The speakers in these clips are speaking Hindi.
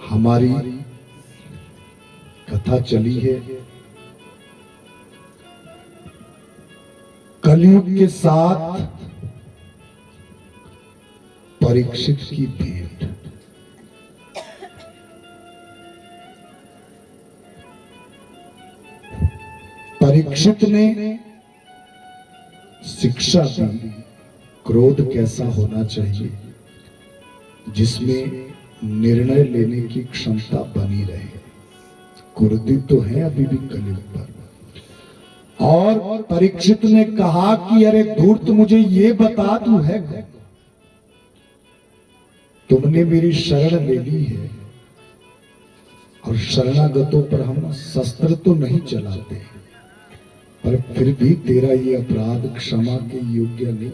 हमारी कथा चली है कलयुग के साथ परीक्षित की भेंट। परीक्षित ने शिक्षा दी क्रोध कैसा होना चाहिए जिसमें निर्णय लेने की क्षमता बनी रहे। क्रोधित तो है अभी भी कलयुग पर। और परीक्षित ने कहा कि अरे धूर्त मुझे ये बता तू है कौन? तुमने मेरी शरण ले ली है और शरणागतों पर हम शस्त्र तो नहीं चलाते पर फिर भी तेरा ये अपराध क्षमा के योग्य नहीं।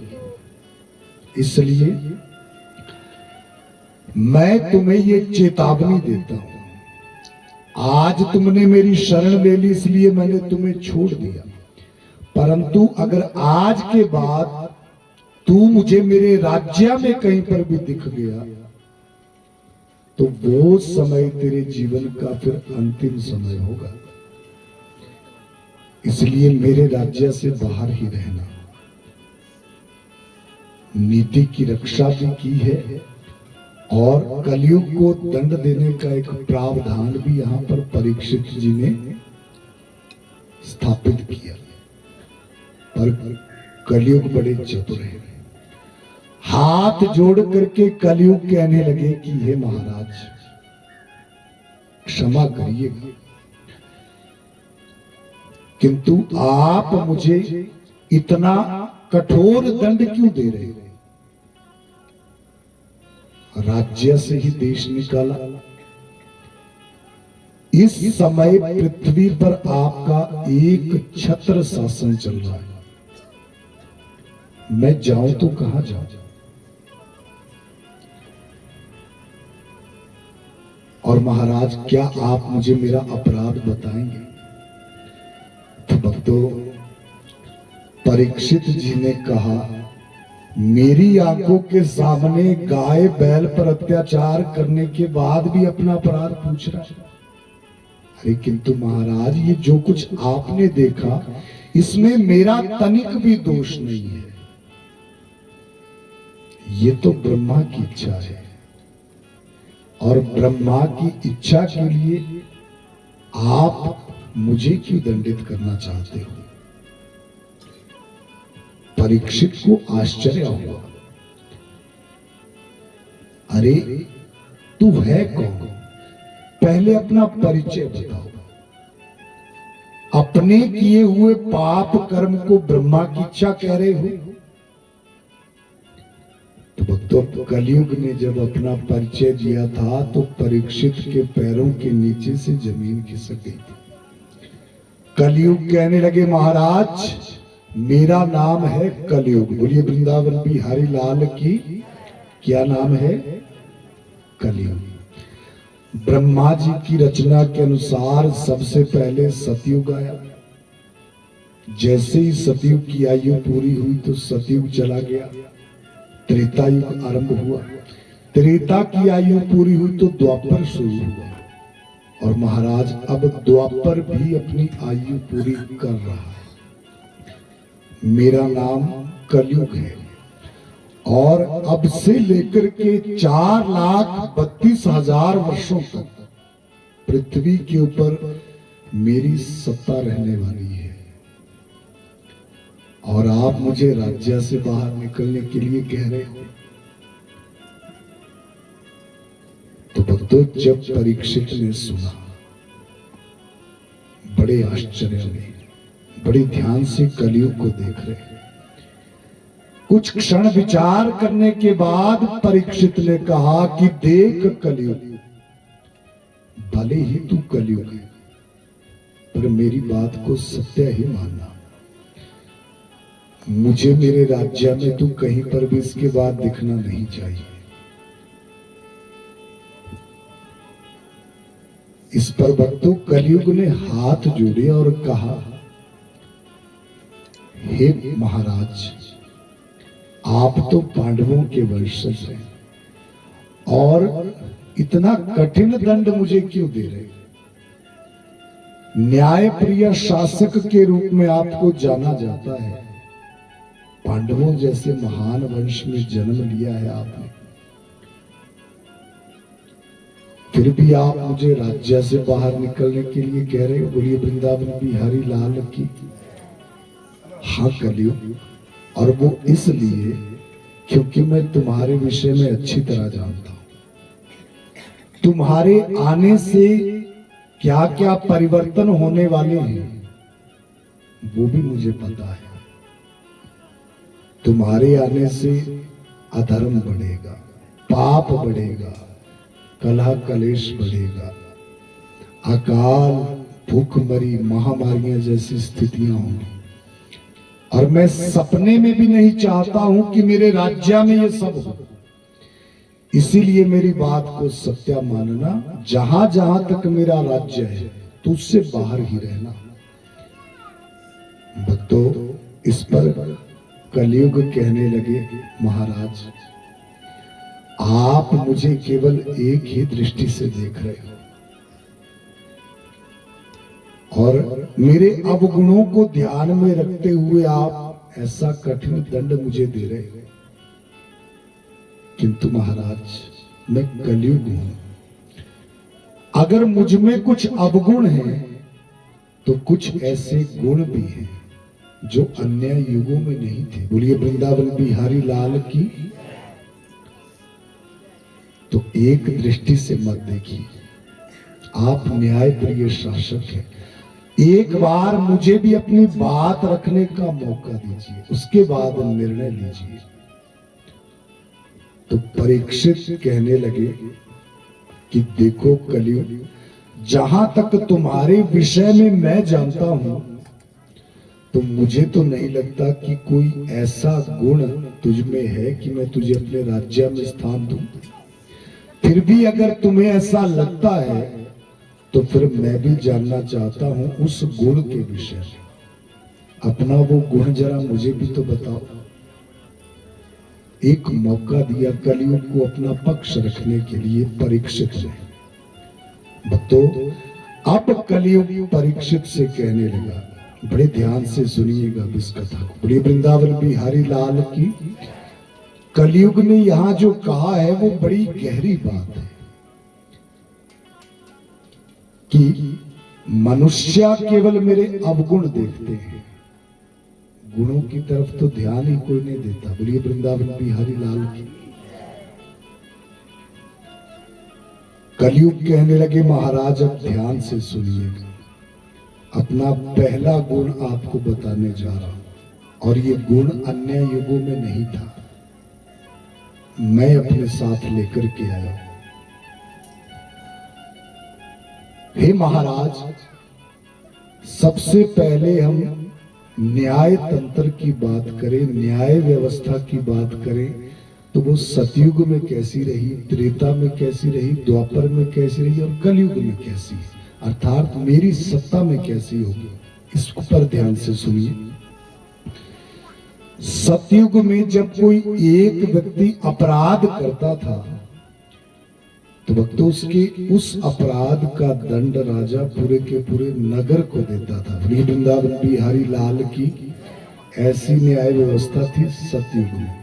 इसलिए मैं तुम्हें ये चेतावनी देता हूं, आज तुमने मेरी शरण ले ली इसलिए मैंने तुम्हें छोड़ दिया, परंतु अगर आज के बाद तू मुझे मेरे राज्य में कहीं पर भी दिख गया तो वो समय तेरे जीवन का फिर अंतिम समय होगा। इसलिए मेरे राज्य से बाहर ही रहना। नीति की रक्षा भी की है और कलयुग को दंड देने का एक प्रावधान भी यहां पर परीक्षित जी ने स्थापित किया। पर कलयुग बड़े चतुर है। हाथ जोड़ करके कलयुग कहने लगे कि हे महाराज क्षमा करिएगा, किंतु आप मुझे इतना कठोर दंड क्यों दे रहे हो? राज्य से ही देश निकाला। इस समय पृथ्वी पर आपका एक छत्र शासन चल रहा है। मैं जाऊं तो कहां जाऊं? और महाराज क्या आप मुझे मेरा अपराध बताएंगे? तो भक्तों परीक्षित जी ने कहा मेरी आंखों के सामने गाय बैल पर अत्याचार करने के बाद भी अपना अपराध पूछ रहा है। अरे किंतु महाराज ये जो कुछ आपने देखा इसमें मेरा तनिक भी दोष नहीं है। ये तो ब्रह्मा की इच्छा है और ब्रह्मा की इच्छा के लिए आप मुझे क्यों दंडित करना चाहते हो? परीक्षित को आश्चर्य हुआ। अरे तू है कौन? पहले अपना परिचय बताओ। अपने किए हुए पाप कर्म को ब्रह्मा की इच्छा कह रहे हो? तो भक्तों कलयुग ने जब अपना परिचय दिया था तो परीक्षित के पैरों के नीचे से जमीन खिसक गई थी। कलयुग कहने लगे महाराज मेरा नाम है कलयुग। बोलिए वृंदावन बिहारी लाल की। क्या नाम है? कलयुग। ब्रह्मा जी की रचना के अनुसार सबसे पहले सतयुग आया। जैसे ही सतयुग की आयु पूरी हुई तो सतयुग चला गया, त्रेता युग आरंभ हुआ। त्रेता की आयु पूरी हुई तो द्वापर शुरू हुआ और महाराज अब द्वापर भी अपनी आयु पूरी कर रहा है। मेरा नाम कलयुग है और अब से लेकर के 4,32,000 वर्षों तक पृथ्वी के ऊपर मेरी सत्ता रहने वाली है और आप मुझे राज्य से बाहर निकलने के लिए कह रहे हो। तो भक्तों जब परीक्षित ने सुना बड़े आश्चर्य में, बड़े ध्यान से कलयुग को देख रहे हैं। कुछ क्षण विचार करने के बाद परीक्षित ने कहा कि देख कलयुग, भले ही तू कलयुग है पर मेरी बात को सत्य ही मानना। मुझे मेरे राज्य में तू कहीं पर भी इसके बाद दिखना नहीं चाहिए। इस पर भक्तों कलयुग ने हाथ जोड़े और कहा हे महाराज आप तो पांडवों के वंशज हैं और इतना कठिन दंड मुझे क्यों दे रहे? न्याय प्रिय शासक के रूप में आपको जाना जाता है। पांडवों जैसे महान वंश में जन्म लिया है आपने, फिर भी आप मुझे राज्य से बाहर निकलने के लिए कह रहे हो। बोलिए वृंदावन बिहारी लाल की। हाँ कलियुग, और वो इसलिए क्योंकि मैं तुम्हारे विषय में अच्छी तरह जानता हूं। तुम्हारे आने से क्या क्या परिवर्तन होने वाले हैं वो भी मुझे पता है। तुम्हारे आने से अधर्म बढ़ेगा, पाप बढ़ेगा, कलह कलेश बढ़ेगा, अकाल भूखमरी महामारियां जैसी स्थितियां होंगी। और मैं सपने में भी नहीं चाहता हूं कि मेरे राज्य में ये सब हो। इसीलिए मेरी बात को सत्य मानना, जहां जहां तक मेरा राज्य है तो उससे बाहर ही रहना। भक्तों, इस पर कलियुग कहने लगे, महाराज आप मुझे केवल एक ही दृष्टि से देख रहे हो और मेरे अवगुणों को ध्यान में रखते हुए आप ऐसा कठिन दंड मुझे दे रहे हो। किंतु महाराज, मैं कलियुग हूं। अगर मुझ में कुछ अवगुण हैं तो कुछ ऐसे गुण भी हैं जो अन्य युगों में नहीं थे। बोलिए वृंदावन बिहारी लाल की। तो एक दृष्टि से मत देखिए, आप न्याय प्रिय शासक हैं। एक बार मुझे भी अपनी बात रखने का मौका दीजिए, उसके बाद निर्णय लीजिए। तो परीक्षित कहने लगे कि देखो कलियुग, जहां तक तुम्हारे विषय में मैं जानता हूं तो मुझे तो नहीं लगता कि कोई ऐसा गुण तुझ में है कि मैं तुझे अपने राज्य में स्थान दूं। फिर भी अगर तुम्हें ऐसा लगता है तो फिर मैं भी जानना चाहता हूं उस गुण के विषय में। अपना वो गुण जरा मुझे भी तो बताओ। एक मौका दिया कलियुग को अपना पक्ष रखने के लिए परीक्षित ने। भक्तों, अब कलियुग परीक्षित से कहने लगा, बड़े ध्यान से सुनिएगा इस कथा को। बड़ी वृंदावन बिहारी लाल की। कलियुग ने यहां जो कहा है वो बड़ी गहरी बात है कि मनुष्य केवल मेरे अवगुण देखते हैं, गुणों की तरफ तो ध्यान ही कोई नहीं देता। बोलिए वृंदावन बिहारी लाल की। कलियुग कहने लगे, महाराज अब ध्यान से सुनिएगा। अपना पहला गुण आपको बताने जा रहा हूं, और ये गुण अन्य युगों में नहीं था, मैं अपने साथ लेकर के आया। हे महाराज, सबसे पहले हम न्याय तंत्र की बात करें, न्याय व्यवस्था की बात करें तो वो सतयुग में कैसी रही, त्रेता में कैसी रही, द्वापर में कैसी रही और कलयुग में कैसी है, अर्थात मेरी सत्ता में कैसी होगी। इस पर ध्यान से सुनिए। सतयुग में जब कोई एक व्यक्ति अपराध करता था तो भक्तों उसके उस अपराध का दंड राजा पूरे के पूरे नगर को देता था। वृंदावन बिहारी लाल की ऐसी न्याय व्यवस्था थी सतयुग में।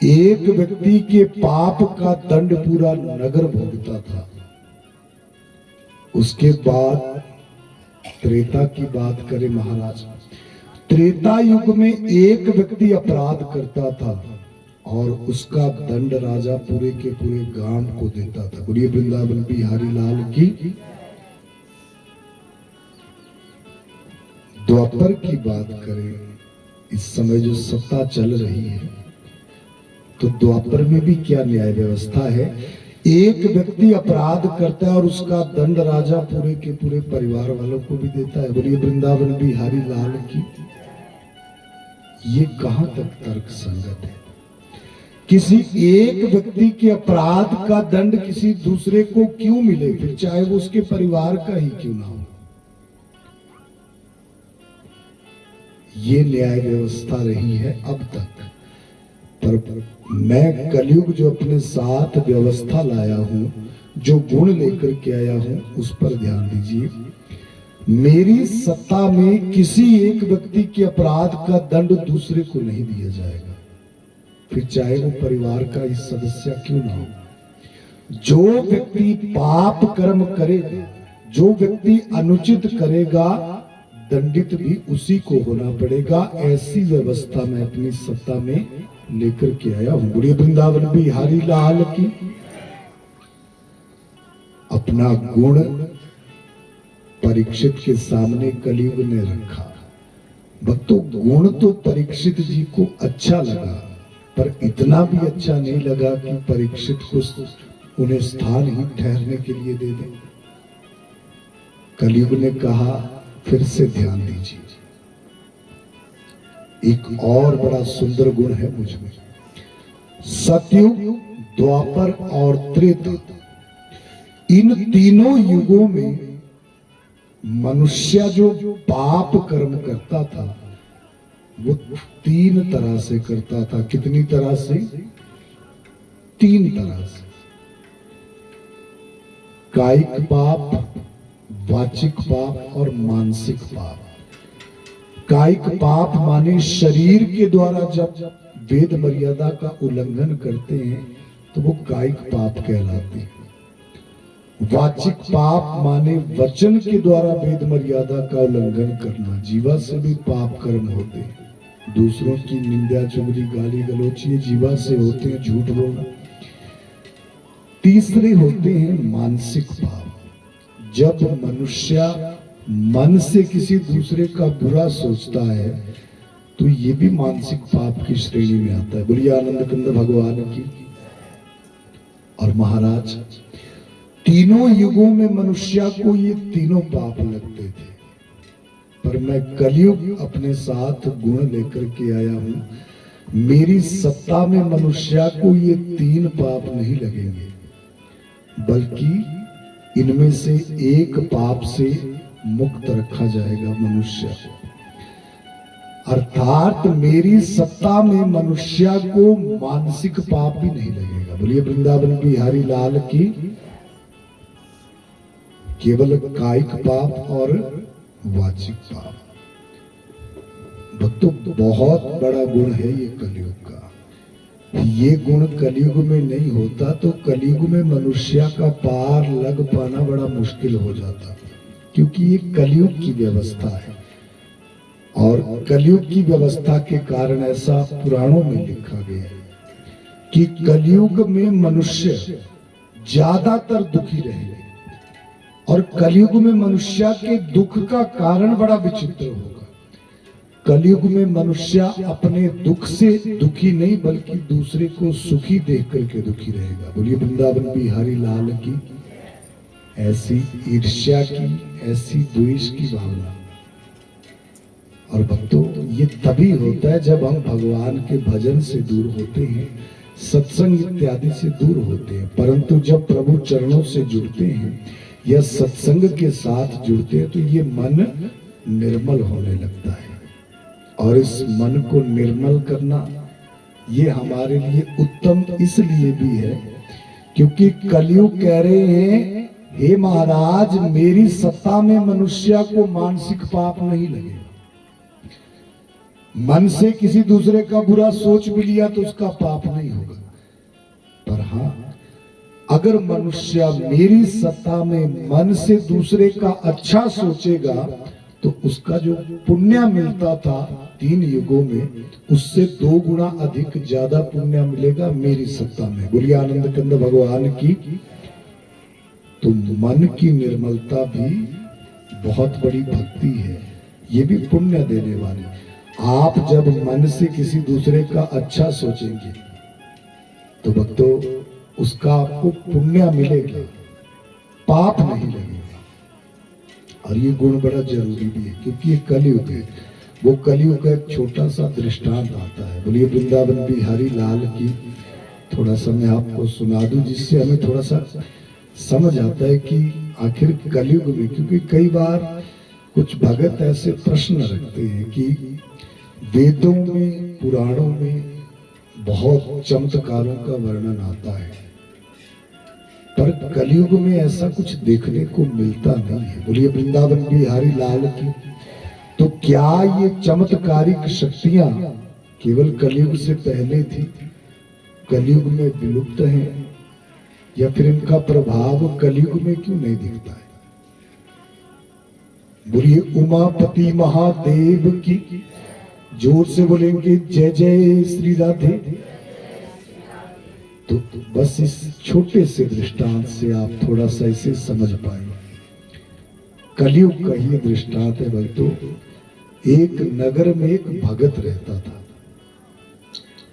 एक व्यक्ति के पाप का दंड पूरा नगर भोगता था। उसके बाद त्रेता की बात करें महाराज, त्रेता युग में एक व्यक्ति अपराध करता था और उसका दंड राजा पूरे के पूरे गांव को देता था। बोलिए वृंदावन बिहारी लाल की। द्वापर की बात करें, इस समय जो सत्ता चल रही है तो द्वापर में भी क्या न्याय व्यवस्था है। एक व्यक्ति अपराध करता है और उसका दंड राजा पूरे के पूरे परिवार वालों को भी देता है। बोलिए वृंदावन बिहारी लाल की। ये कहां तक तर्क संगत है? किसी एक व्यक्ति के अपराध का दंड किसी दूसरे को क्यों मिले, फिर चाहे वो उसके परिवार का ही क्यों ना हो। ये न्याय व्यवस्था रही है अब तक। पर मैं कलयुग जो अपने साथ व्यवस्था लाया हूं, जो गुण लेकर के आया हूं, उस पर ध्यान दीजिए। मेरी सत्ता में किसी एक व्यक्ति के अपराध का दंड दूसरे को नहीं दिया जाएगा, फिर चाहे वो परिवार का ही सदस्य क्यों ना हो। जो व्यक्ति पाप कर्म करेगा, जो व्यक्ति अनुचित करेगा, दंडित भी उसी को होना पड़ेगा। ऐसी व्यवस्था मैं अपनी सत्ता में लेकर के आया हूं। बुढ़ी वृंदावन बिहारी लाल की। अपना गुण परीक्षित के सामने कलयुग ने रखा। भक्तों, गुण तो परीक्षित जी को अच्छा लगा, पर इतना भी अच्छा नहीं लगा कि परीक्षित को उन्हें स्थान ही ठहरने के लिए दे दे। कलयुग ने कहा, फिर से ध्यान दीजिए, एक और बड़ा सुंदर गुण है मुझ में। सतयुग, द्वापर और त्रेता, इन तीनों युगों में मनुष्य जो पाप कर्म करता था वो तीन तरह से करता था। कितनी तरह से? तीन तरह से। कायिक पाप, वाचिक पाप और मानसिक पाप। कायिक पाप माने शरीर के द्वारा जब वेद मर्यादा का उल्लंघन करते हैं तो वो कायिक पाप कहलाते हैं। वाचिक पाप माने वचन के द्वारा वेद मर्यादा का उल्लंघन करना, जीवा से भी पाप कर्म होते हैं। दूसरों की निंदा, चुगली, गाली गलौच ये जीवा से होते हैं, झूठ बोलना। तीसरे होते हैं मानसिक पाप। जब मनुष्य मन से किसी दूसरे का बुरा सोचता है तो ये भी मानसिक पाप की श्रेणी में आता है। बोलिए आनंद कंद भगवान की। और महाराज, तीनों युगों में मनुष्य को ये तीनों पाप लगते थे, पर मैं कलयुग अपने साथ गुण लेकर के आया हूं। मेरी सत्ता में मनुष्य को ये तीन पाप नहीं लगेंगे, बल्कि इनमें से एक पाप से मुक्त रखा जाएगा मनुष्य को। अर्थात मेरी सत्ता में मनुष्य को मानसिक पाप भी नहीं लगेगा। बोलिए वृंदावन बिहारी लाल की। केवल कायिक पाप और वाचिक पाप। भक्तों, बहुत बड़ा गुण है ये कलयुग का। ये गुण कलयुग में नहीं होता तो कलयुग में मनुष्य का पार लग पाना बड़ा मुश्किल हो जाता, क्योंकि ये कलयुग की व्यवस्था है। और कलयुग की व्यवस्था के कारण ऐसा पुराणों में लिखा गया है कि कलयुग में मनुष्य ज्यादातर दुखी रहेंगे, और कलयुग में मनुष्य के दुख का कारण बड़ा विचित्र होगा। कलयुग में मनुष्य अपने दुख से दुखी नहीं, बल्कि दूसरे को सुखी देख करके दुखी रहेगा। बोलिए वृंदावन बिहारी लाल की। ऐसी ईर्ष्या की, ऐसी द्वेष की भावना। और भक्तों, ये तभी होता है जब हम भगवान के भजन से दूर होते हैं, सत्संग इत्यादि से दूर होते हैं। परंतु जब प्रभु चरणों से जुड़ते हैं या सत्संग के साथ जुड़ते हैं तो ये मन निर्मल होने लगता है। और इस मन को निर्मल करना ये हमारे लिए उत्तम इसलिए भी है क्योंकि कलयुग कह रहे हैं, हे महाराज, मेरी सत्ता में मनुष्य को मानसिक पाप नहीं लगेगा। मन से किसी दूसरे का बुरा सोच भी लिया तो उसका पाप नहीं होगा, पर हाँ, अगर मनुष्य मेरी सत्ता में मन से दूसरे का अच्छा सोचेगा तो उसका जो पुण्य मिलता था 3 युगों में, उससे 2 गुना अधिक ज्यादा पुण्य मिलेगा मेरी सत्ता में। बोलिए आनंद कंद भगवान की। तो मन की निर्मलता भी बहुत बड़ी भक्ति है, ये भी पुण्य देने वाली। आप जब मन से किसी दूसरे का अच्छा सोचेंगे तो भक्तों उसका आपको पुण्य मिलेगा, पाप नहीं लगेगा। और ये गुण बड़ा जरूरी भी है क्योंकि ये कलयुग है। वो कलयुग का एक छोटा सा दृष्टांत आता है। बोलिए वृंदावन बिहारी लाल की। थोड़ा सा मैं आपको सुना दूं जिससे हमें थोड़ा सा समझ आता है कि आखिर कलयुग में, क्योंकि कई बार कुछ भगत ऐसे प्रश्न रखते हैं कि वेदों में, पुराणों में बहुत चमत्कारों का वर्णन आता है, पर कलयुग में ऐसा कुछ देखने को मिलता नहीं है। बोलिए वृंदावन बिहारी लाल की। तो क्या ये चमत्कारिक शक्तियां केवल कलयुग से पहले थी, कलयुग में विलुप्त हैं, या फिर इनका प्रभाव कलयुग में क्यों नहीं दिखता है? बोलिए उमापति महादेव की। जोर से बोलेंगे जय जय श्री राधे। तो बस इस छोटे से दृष्टांत से आप थोड़ा सा इसे समझ पाए। कलयुग का ही दृष्टांत है भाई। तो एक नगर में एक भगत रहता था।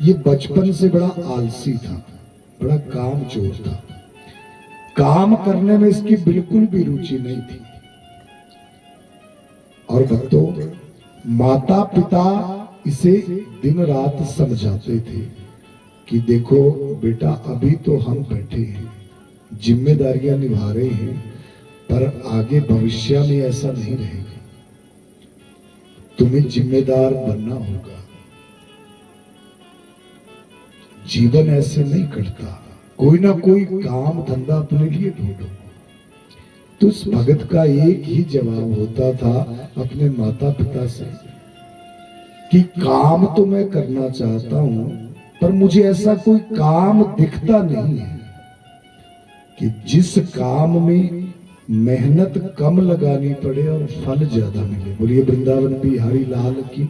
ये बचपन से बड़ा आलसी था, बड़ा कामचोर था। काम करने में इसकी बिल्कुल भी रुचि नहीं थी। और भक्तों, माता पिता इसे दिन रात समझाते थे कि देखो बेटा, अभी तो हम बैठे हैं, जिम्मेदारियां निभा रहे हैं, पर आगे भविष्य में ऐसा नहीं रहेगा, तुम्हें जिम्मेदार बनना होगा। जीवन ऐसे नहीं कटता, कोई ना कोई काम धंधा अपने लिए ढूंढो। तो उस भगत का एक ही जवाब होता था अपने माता पिता से कि काम तो मैं करना चाहता हूं, पर मुझे ऐसा कोई काम दिखता नहीं है कि जिस काम में मेहनत कम लगानी पड़े और फल ज्यादा मिले। बोलिए वृंदावन बिहारी लाल की।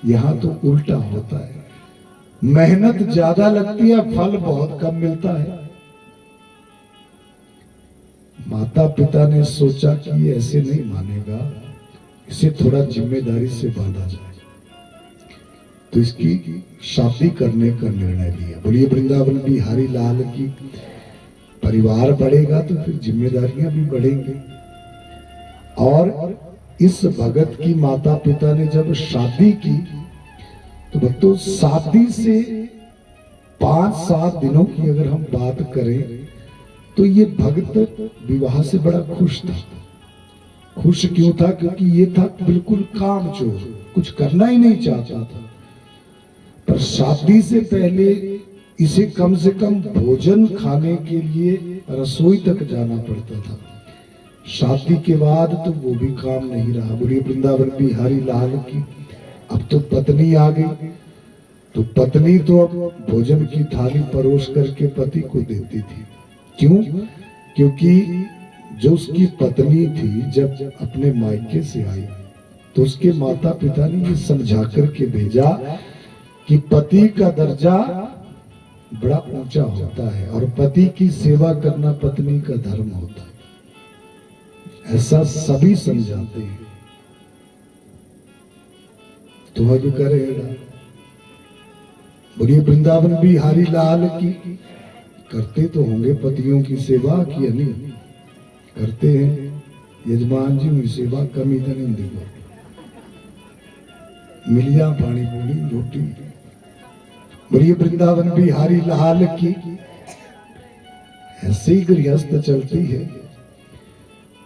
यहां तो उल्टा होता है, मेहनत ज्यादा लगती है, फल बहुत कम मिलता है। माता पिता ने सोचा कि ये ऐसे नहीं मानेगा, इसे थोड़ा जिम्मेदारी से बांधा जाए, तो इसकी शादी करने का निर्णय लिया। बोलिए वृंदावन बिहारी लाल की। परिवार बढ़ेगा तो फिर जिम्मेदारियां भी बढ़ेंगी। और इस भगत की माता पिता ने जब शादी की तो भक्तों, शादी से 5-7 दिनों की अगर हम बात करें तो ये भक्त विवाह से बड़ा खुश था। खुश क्यों था? क्योंकि ये था बिल्कुल कामचोर, कुछ करना ही नहीं चाहता था। पर शादी से पहले इसे कम से कम भोजन खाने के लिए रसोई तक जाना पड़ता था। शादी के बाद तो वो भी काम नहीं रहा। बोलिए वृंदावन बिहारी लाल की। अब तो पत्नी आ गई, तो पत्नी तो अब भोजन की थाली परोस करके पति को देती थी। क्यों? क्योंकि जो उसकी पत्नी थी जब अपने मायके से आई तो उसके माता पिता ने ये समझा करके भेजा कि पति का दर्जा बड़ा ऊंचा होता है और पति की सेवा करना पत्नी का धर्म होता है। ऐसा सभी समझाते हैं। तुम्हें भी करेगा। बोलिए वृंदावन बिहारी लाल की। करते तो होंगे पतियों की सेवा की नहीं करते हैं। यजमान जी हुई सेवा कमी तो नहीं देगा। मिलिया पानी पूरी रोटी। बोलिए वृंदावन बिहारी लाल की। ऐसे ही गृहस्थ चलती है।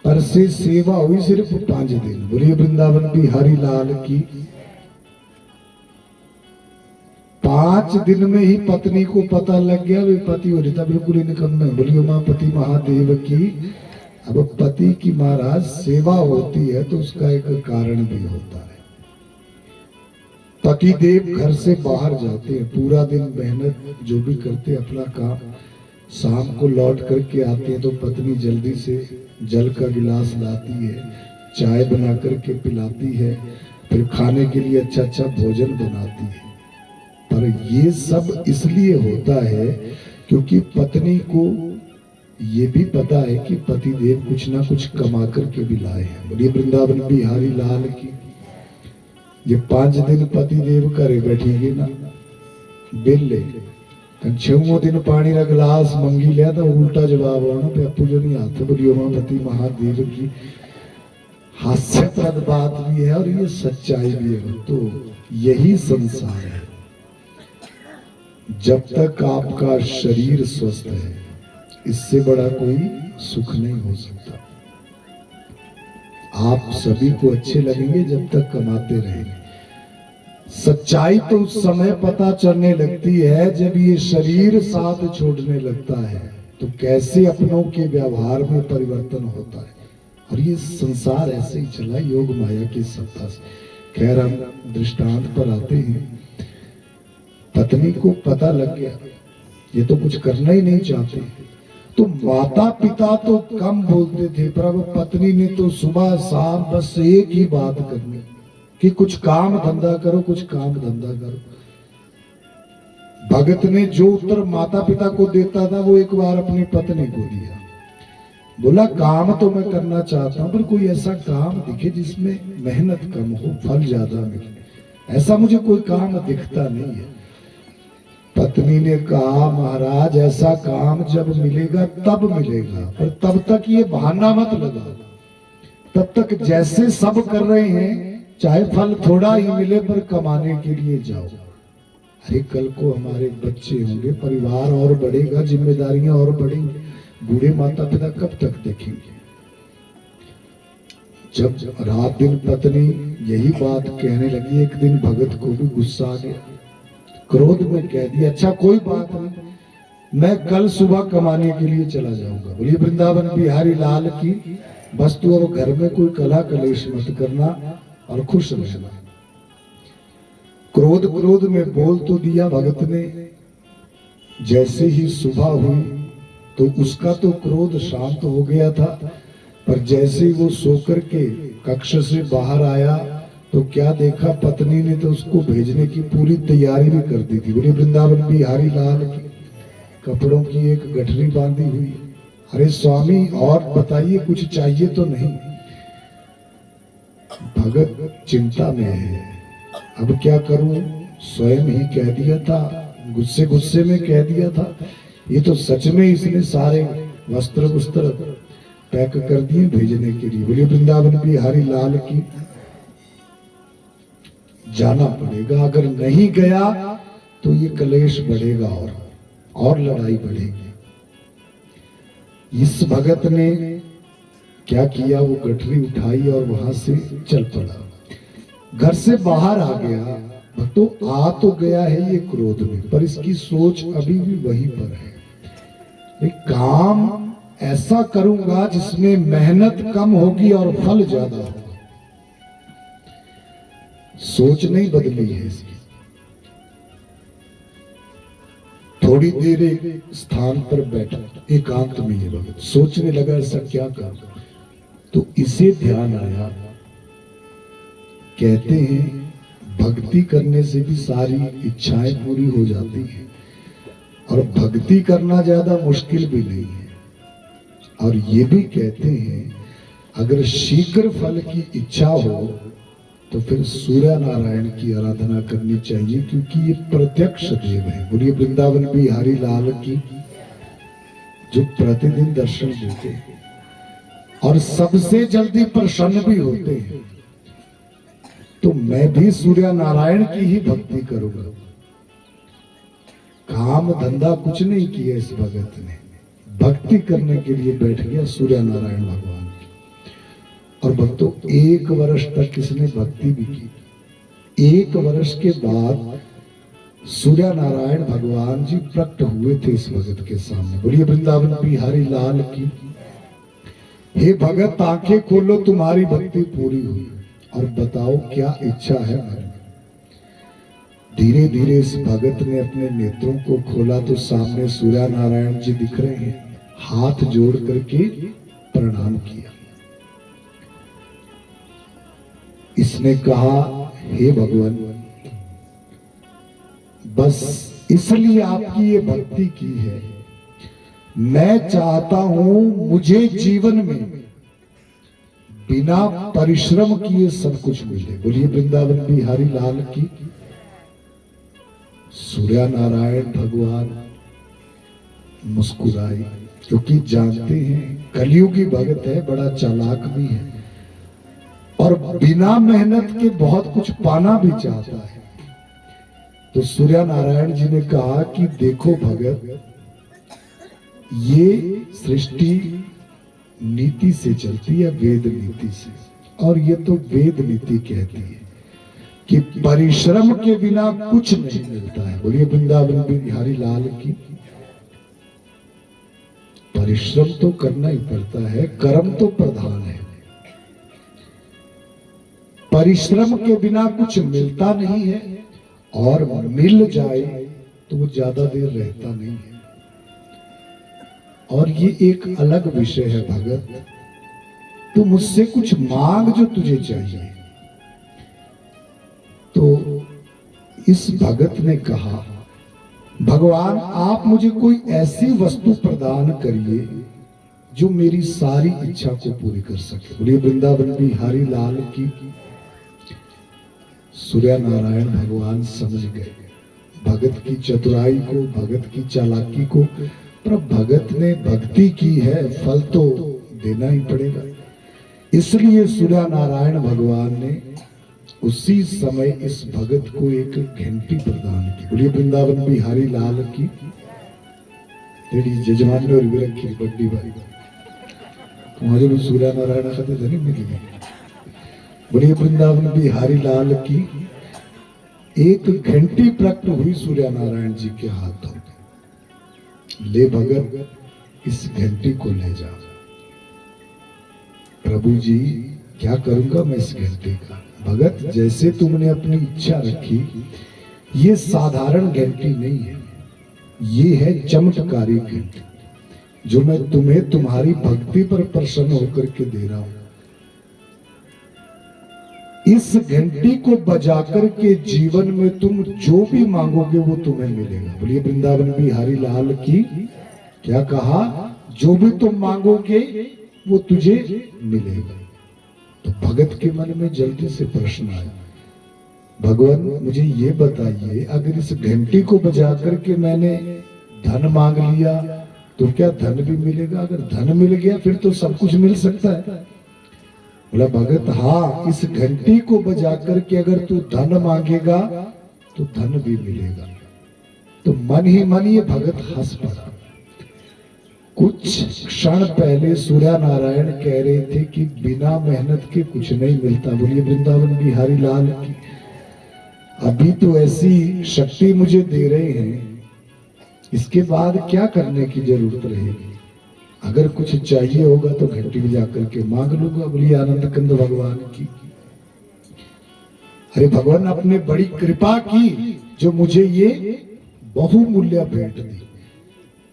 पर से सेवा हुई सिर्फ 5 दिन। बोलिए वृंदावन बिहारी लाल की। 5 दिन में ही पत्नी को पता लग गया वे पति हो जाता बिल्कुल निकम्मे। बोलिए उमापति महादेव की। अब पति की महाराज सेवा होती है तो उसका एक कारण भी होता है। पति देव घर से बाहर जाते हैं, पूरा दिन मेहनत जो भी करते अपना काम, शाम को लौट करके आते हैं तो पत्नी जल्दी से जल का गिलास लाती है, चाय बना करके पिलाती है, फिर खाने के लिए अच्छा अच्छा भोजन बनाती है। पर ये सब इसलिए होता है क्योंकि पत्नी को ये भी पता है कि पति देव कुछ ना कुछ कमा करके भी लाए हैं। बोलिए वृंदावन बिहारी लाल की। ये 5 दिन पति देव करे बैठेंगे ना बेले 6वें दिन पानी का गिलास मंगी लिया तो उल्टा जवाब आना पे अपू जो नहीं आते। बोलिए उमापति महादेव की। हास्यप्रद बात भी है और ये सच्चाई भी है। तो यही संसार है। जब तक आपका शरीर स्वस्थ है इससे बड़ा कोई सुख नहीं हो सकता। आप सभी को अच्छे लगेंगे जब तक कमाते रहेंगे। सच्चाई तो उस समय पता चलने लगती है जब ये शरीर साथ छोड़ने लगता है, तो कैसे अपनों के व्यवहार में परिवर्तन होता है। और ये संसार ऐसे ही चला योग माया की सत्ता से। खैर हम दृष्टांत पर आते हैं। पत्नी को पता लग गया ये तो कुछ करना ही नहीं चाहते, तो माता पिता तो कम बोलते थे, पर अब पत्नी ने तो सुबह शाम बस एक ही बात करनी कि कुछ काम धंधा करो, कुछ काम धंधा करो। भगत ने जो उत्तर माता पिता को देता था वो एक बार अपनी पत्नी को दिया। बोला काम तो मैं करना चाहता हूं, पर कोई ऐसा काम दिखे जिसमें मेहनत कम हो, फल ज्यादा मिले। ऐसा मुझे कोई काम दिखता नहीं है। पत्नी ने कहा महाराज ऐसा काम जब मिलेगा तब मिलेगा, पर तब तक ये बहाना मत लगाओ। तब तक जैसे सब कर रहे हैं, चाहे फल थोड़ा ही मिले पर कमाने के लिए जाओ। अरे कल को हमारे बच्चे होंगे, परिवार और बढ़ेगा, जिम्मेदारियां और बढ़ेंगी, बूढ़े माता पिता कब तक देखेंगे। जब रात दिन पत्नी यही बात कहने लगी, एक दिन भगत को भी गुस्सा आ गया। क्रोध में कह दिया अच्छा कोई बात नहीं, मैं कल सुबह कमाने के लिए चला जाऊंगा। बोलिए वृंदावन बिहारी लाल की। बस तू अब घर में कोई कला कलेश मत करना और खुश रहना। क्रोध में बोल तो दिया भगत ने। जैसे ही सुबह हुई तो उसका तो क्रोध शांत हो गया था, पर जैसे ही वो सोकर के कक्ष से बाहर आया तो क्या देखा, पत्नी ने तो उसको भेजने की पूरी तैयारी भी कर दी थी। बोले वृंदावन बिहारी लाल की। कपड़ों की एक गठरी बांधी हुई। अरे स्वामी और बताइए कुछ चाहिए तो नहीं। भगत चिंता में है, अब क्या करूं, स्वयं ही कह दिया था, गुस्से में कह दिया था। ये तो सच में इसने सारे वस्त्र पैक कर दिए भेजने के लिए। बोलिए वृंदावन बिहारी लाल की। जाना पड़ेगा, अगर नहीं गया तो ये कलेश बढ़ेगा और लड़ाई बढ़ेगी। इस भगत ने क्या किया, वो गठरी उठाई और वहां से चल पड़ा। घर से बाहर आ गया। तो आ तो गया है ये क्रोध में, पर इसकी सोच अभी भी वहीं पर है। एक काम ऐसा करूंगा जिसमें मेहनत कम होगी और फल ज्यादा होगा। सोच नहीं बदली है इसकी। थोड़ी देर एक स्थान पर बैठा, एकांत में ये भगत सोचने लगा ऐसा क्या कर, तो इसे ध्यान आया। कहते हैं भक्ति करने से भी सारी इच्छाएं पूरी हो जाती हैं, और भक्ति करना ज्यादा मुश्किल भी नहीं है। और ये भी कहते हैं अगर शीघ्र फल की इच्छा हो तो फिर सूर्य नारायण की आराधना करनी चाहिए, क्योंकि ये प्रत्यक्ष देव है। बोलिए वृंदावन बिहारी लाल की, जो प्रतिदिन दर्शन देते हैं और सबसे जल्दी प्रसन्न भी होते हैं। तो मैं भी सूर्य नारायण की ही भक्ति करूंगा। काम धंधा कुछ नहीं किया इस भगत ने, भक्ति करने के लिए बैठ गया सूर्य नारायण भगवान की। और भक्तों 1 वर्ष तक इसने भक्ति भी की। 1 वर्ष के बाद सूर्य नारायण भगवान जी प्रकट हुए थे इस भगत के सामने। बोलिए वृंदावन बिहारी लाल की। हे भगत आंखें खोलो, तुम्हारी भक्ति पूरी हुई, और बताओ क्या इच्छा है मन में। धीरे धीरे इस भगत ने अपने नेत्रों को खोला तो सामने सूर्य नारायण जी दिख रहे हैं। हाथ जोड़ करके प्रणाम किया। इसने कहा हे भगवान, बस इसलिए आपकी ये भक्ति की है, मैं चाहता हूं मुझे जीवन में बिना परिश्रम किए सब कुछ मिले। बोलिए वृंदावन बिहारी लाल की। सूर्य नारायण भगवान मुस्कुराए, क्योंकि जानते हैं कलियुगी भगत है, बड़ा चालाक भी है और बिना मेहनत के बहुत कुछ पाना भी चाहता है। तो सूर्य नारायण जी ने कहा कि देखो भगत, ये सृष्टि नीति से चलती है, वेद नीति से, और ये तो वेद नीति कहती है कि परिश्रम के बिना कुछ नहीं मिलता है। बोलिए वृंदावन बिहारी लाल की। परिश्रम तो करना ही पड़ता है, कर्म तो प्रधान है। परिश्रम के बिना कुछ मिलता नहीं है, और मिल जाए तो वो ज्यादा देर रहता नहीं है। और ये एक अलग विषय है भगत। तो मुझसे कुछ मांग जो तुझे चाहिए। तो इस भगत ने कहा, भगवान आप मुझे कोई ऐसी वस्तु प्रदान करिए जो मेरी सारी इच्छा को पूरी कर सके। बोलिए वृंदावन बिहारी लाल की। सूर्य नारायण भगवान समझ गए भगत की चतुराई को, भगत की चालाकी को। पर भगत ने भक्ति की है, फल तो देना ही पड़ेगा। इसलिए सूर्य नारायण भगवान ने उसी समय इस भगत को एक घंटी प्रदान की। बोलिए वृंदावन बिहारी लाल की। तेरी जजमान ने और भी रखी बड्डी भाई तुम्हारे भी सूर्य नारायण खाते धनी मिलेगी। बोलिए वृंदावन बिहारी लाल की। एक घंटी प्रकट हुई सूर्य नारायण जी के हाथों में। ले भगत, इस घंटी को ले जा। प्रभु जी क्या करूंगा मैं इस घंटी का? भगत जैसे तुमने अपनी इच्छा रखी, ये साधारण घंटी नहीं है, ये है चमत्कारी घंटी जो मैं तुम्हें तुम्हारी भक्ति पर प्रसन्न होकर के दे रहा हूं। इस घंटी को बजाकर के जीवन में तुम जो भी मांगोगे वो तुम्हें मिलेगा। बोलिए वृंदावन बिहारी लाल की। क्या कहा? जो भी तुम मांगोगे वो तुझे मिलेगा। तो भगत के मन में जल्दी से प्रश्न आया, भगवान मुझे ये बताइए, अगर इस घंटी को बजा करके मैंने धन मांग लिया तो क्या धन भी मिलेगा? अगर धन मिल गया फिर तो सब कुछ मिल सकता है। बोला भगत हाँ, इस घंटी को बजा करके अगर तू धन मांगेगा तो धन भी मिलेगा। तो मन ही मन ये भगत हंस पड़ा। कुछ क्षण पहले सूर्य नारायण कह रहे थे कि बिना मेहनत के कुछ नहीं मिलता। बोलिए वृंदावन बिहारी लाल की। अभी तो ऐसी शक्ति मुझे दे रहे हैं, इसके बाद क्या करने की जरूरत रहेगी? अगर कुछ चाहिए होगा तो घंटी बजा करके मांग लूंगा। बोलिए आनंद कंद भगवान की। अरे भगवान आपने बड़ी कृपा की जो मुझे ये बहुमूल्य भेंट दी।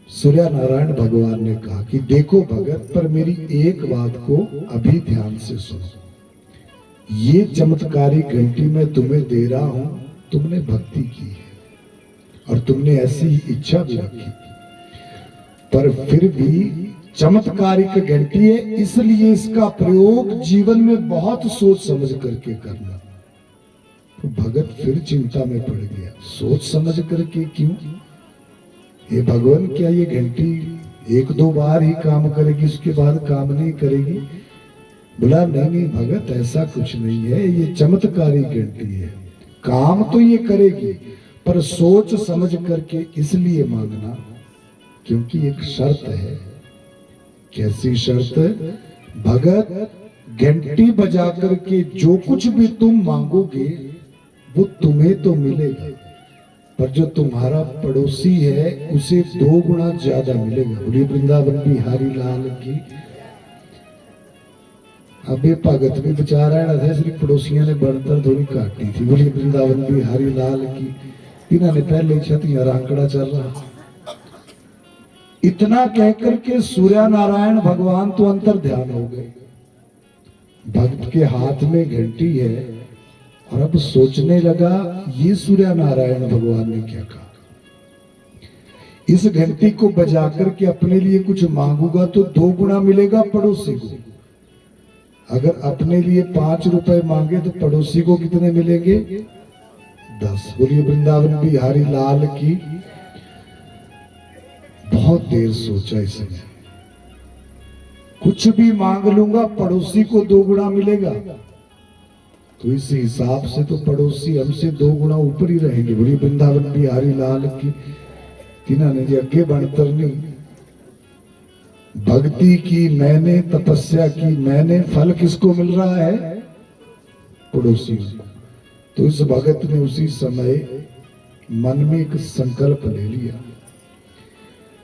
सूर्य नारायण भगवान ने कहा कि देखो भगत, पर मेरी एक बात को अभी ध्यान से सुनो। ये चमत्कारी घंटी मैं तुम्हें दे रहा हूं, तुमने भक्ति की है और तुमने ऐसी इच्छा भी रखी, पर फिर भी चमत्कारिक घंटी है, इसलिए इसका प्रयोग जीवन में बहुत सोच समझ करके करना। तो भगत फिर चिंता में पड़ गया। सोच समझ करके क्यों? ये भगवान क्या ये घंटी एक दो बार ही काम करेगी, उसके बाद काम नहीं करेगी? बोला नहीं नहीं भगत, ऐसा कुछ नहीं है, ये चमत्कारी घंटी है। काम तो ये करेगी पर सोच समझ करके इसलिए मांगना, क्योंकि एक शर्त है। कैसी शर्त? भगत घंटी बजा करके जो कुछ भी तुम मांगोगे वो तुम्हें तो मिलेगा, पर जो तुम्हारा पड़ोसी है उसे 2 गुना ज्यादा मिलेगा। बोलिए वृंदावन बिहारी लाल की। अबे भगत भी बेचारा है, सिर्फ पड़ोसियों ने बढ़तर थोड़ी काटी थी। बोलिए वृंदावन बिहारी लाल की। इन्होंने पहले छतियां रांकड़ा चल रहा। इतना कहकर के सूर्य नारायण भगवान तो अंतर ध्यान हो गए। भक्त के हाथ में घंटी है और अब सोचने लगा ये सूर्य नारायण भगवान ने क्या कहा। इस घंटी को बजा करके अपने लिए कुछ मांगूंगा तो 2 गुना मिलेगा पड़ोसी को। अगर अपने लिए 5 रुपए मांगे तो पड़ोसी को कितने मिलेंगे? 10। बोलिए वृंदावन बिहारी लाल की। बहुत देर सोचा इसने, कुछ भी मांग लूंगा पड़ोसी को 2 गुना मिलेगा, तो इस हिसाब से तो पड़ोसी हमसे 2 गुना ऊपर ही रहेंगे। बोलिए वृंदावन बिहारी लाल की। तिन्होंने जी अगे बनतरनी भक्ति की मैंने, तपस्या की मैंने, फल किसको मिल रहा है? पड़ोसी। तो इस भगत ने उसी समय मन में एक संकल्प ले लिया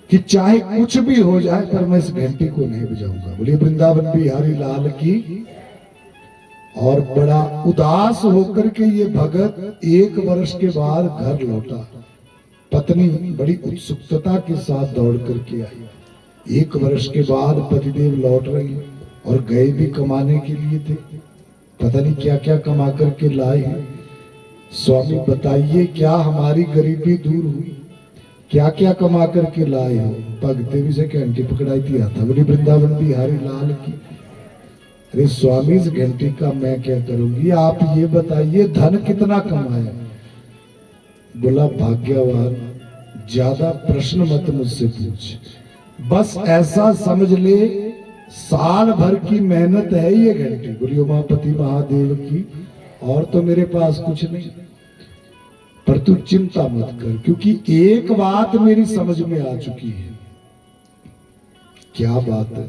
कि चाहे कुछ भी हो जाए पर मैं इस घंटी को नहीं बजाऊंगा। बोलिए वृंदावन बिहारी लाल की। और बड़ा उदास होकर के ये भगत 1 वर्ष के बाद घर लौटा। पत्नी बड़ी उत्सुकता के साथ दौड़ करके आई। 1 वर्ष के बाद पतिदेव लौट रहे और गए भी कमाने के लिए थे। पता नहीं क्या क्या कमा करके लाए हैं। स्वामी बताइए क्या हमारी गरीबी दूर हुई? क्या क्या कमा करके लाए हो? भगते भी से घंटी पकड़ाई थी आता। बोली वृंदावन बिहारी लाल की। अरे स्वामी इस घंटी का मैं क्या करूंगी, आप ये बताइए धन कितना कमाया? बोला भाग्यवान ज्यादा प्रश्न मत मुझसे पूछ, बस ऐसा समझ ले साल भर की मेहनत है ये घंटी। बोली उमापति महादेव की। और तो मेरे पास कुछ नहीं, पर तू चिंता मत कर, क्योंकि एक बात मेरी समझ में आ चुकी है। क्या बात है?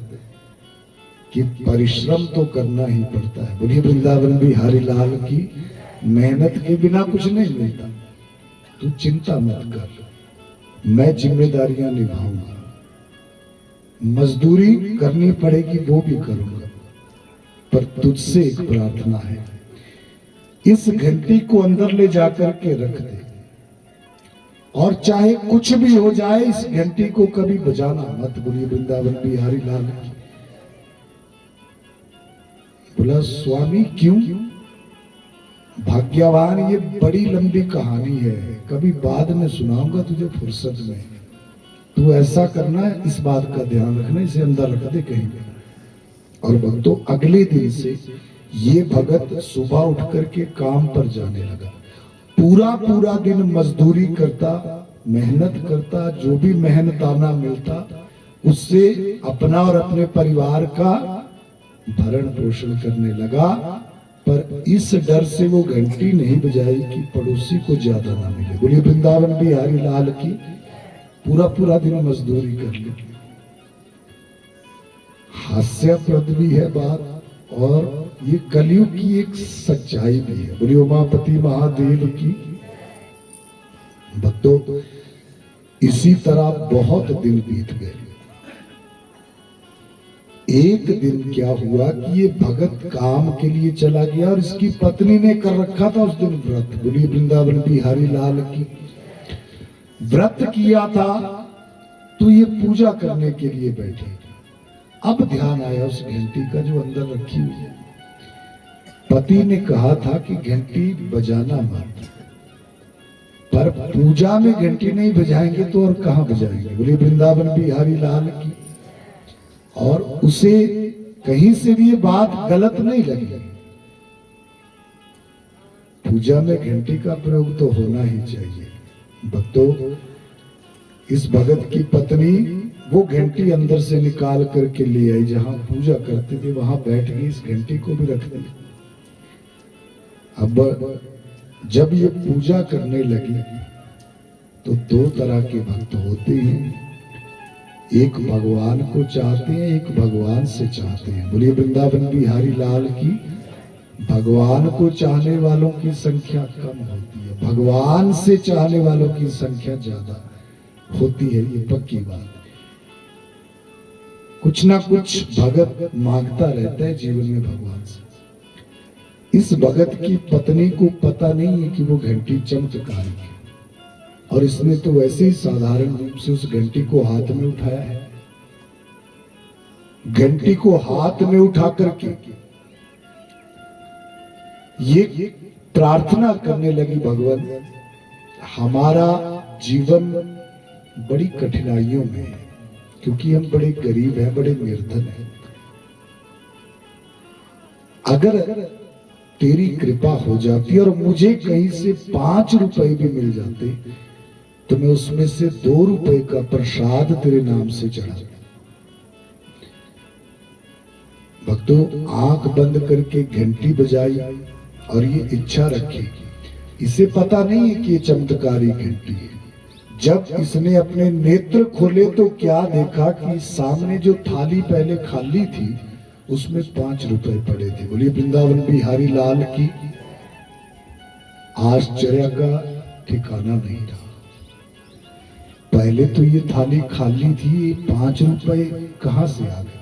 कि परिश्रम तो करना ही पड़ता है। बोलिए वृंदावन बिहारी लाल की। मेहनत के बिना कुछ नहीं मिलता। तू चिंता मत कर, मैं जिम्मेदारियां निभाऊंगा। मजदूरी करनी पड़ेगी वो भी करूंगा, पर तुझसे एक प्रार्थना है, इस घंटी को अंदर ले जाकर के रख दे और चाहे कुछ भी हो जाए इस घंटी को कभी बजाना मत। बोलिए वृंदावन बिहारी लाल की। बोला स्वामी क्यों? भाग्यवान ये बड़ी लंबी कहानी है, कभी बाद में सुनाऊंगा तुझे फुर्सत में। तू ऐसा करना है, इस बात का ध्यान रखना, इसे अंदर रख दे कहीं पे। और भक्तों अगले दिन से ये भगत सुबह उठ करके काम पर जाने लगा। पूरा पूरा दिन मजदूरी करता, मेहनत करता, जो भी मेहनताना मिलता उससे अपना और अपने परिवार का भरण पोषण करने लगा। पर इस डर से वो घंटी नहीं बजाई कि पड़ोसी को ज्यादा ना मिले। बोलिए वृंदावन बिहारी लाल की। पूरा पूरा दिन मजदूरी कर ली। हास्यास्पद भी है बात और ये कलयुग की एक सच्चाई भी है। बोलिए उमापति महादेव की। भक्तों इसी तरह बहुत दिन बीत गए। एक दिन क्या हुआ कि ये भगत काम के लिए चला गया और इसकी पत्नी ने कर रखा था उस दिन व्रत। बोलिए वृंदावन बिहारी लाल की। व्रत किया था तो ये पूजा करने के लिए बैठे। अब ध्यान आया उस घंटी का जो अंदर रखी हुई है। पति ने कहा था कि घंटी बजाना मत, पर पूजा में घंटी नहीं बजाएंगे तो और कहां बजाएंगे। बोलिए वृंदावन बिहारी लाल की। और उसे कहीं से भी ये बात गलत नहीं लगी। पूजा में घंटी का प्रयोग तो होना ही चाहिए। भक्तों इस भगत की पत्नी वो घंटी अंदर से निकाल करके ले आई, जहां पूजा करते थे वहां बैठ गई, इस घंटी को भी रख दी। अब जब ये पूजा करने लगी तो 2 तरह के भक्त होते हैं, एक भगवान को चाहते हैं, एक भगवान से चाहते हैं। बोलिए वृंदावन बिहारी लाल की। भगवान को चाहने वालों की संख्या कम होती है, भगवान से चाहने वालों की संख्या ज्यादा होती है, ये पक्की बात। कुछ ना कुछ भगत मांगता रहता है जीवन में भगवान से। इस भगत की पत्नी को पता नहीं है कि वो घंटी चमत्कारी है, और इसने तो वैसे ही साधारण रूप से उस घंटी को हाथ में उठाया है। घंटी को हाथ में उठा करके ये प्रार्थना करने लगी, भगवान हमारा जीवन बड़ी कठिनाइयों में है, क्योंकि हम बड़े गरीब हैं, बड़े निर्धन हैं। अगर तेरी कृपा हो जाती और मुझे कहीं से 5 रुपए भी मिल जाते तो मैं उसमें से 2 रुपए का प्रसाद तेरे नाम से चढ़ा। भक्तों आंख बंद करके घंटी बजाई और ये इच्छा रखी। इसे पता नहीं है कि ये चमत्कारी घंटी है। जब इसने अपने नेत्र खोले तो क्या देखा कि सामने जो थाली पहले खाली थी उसमें 5 रुपए पड़े थे। बोलिए वृंदावन बिहारी लाल की। आश्चर्य का ठिकाना नहीं रहा। पहले तो ये थाली खाली थी, 5 रुपए कहां से आ गए?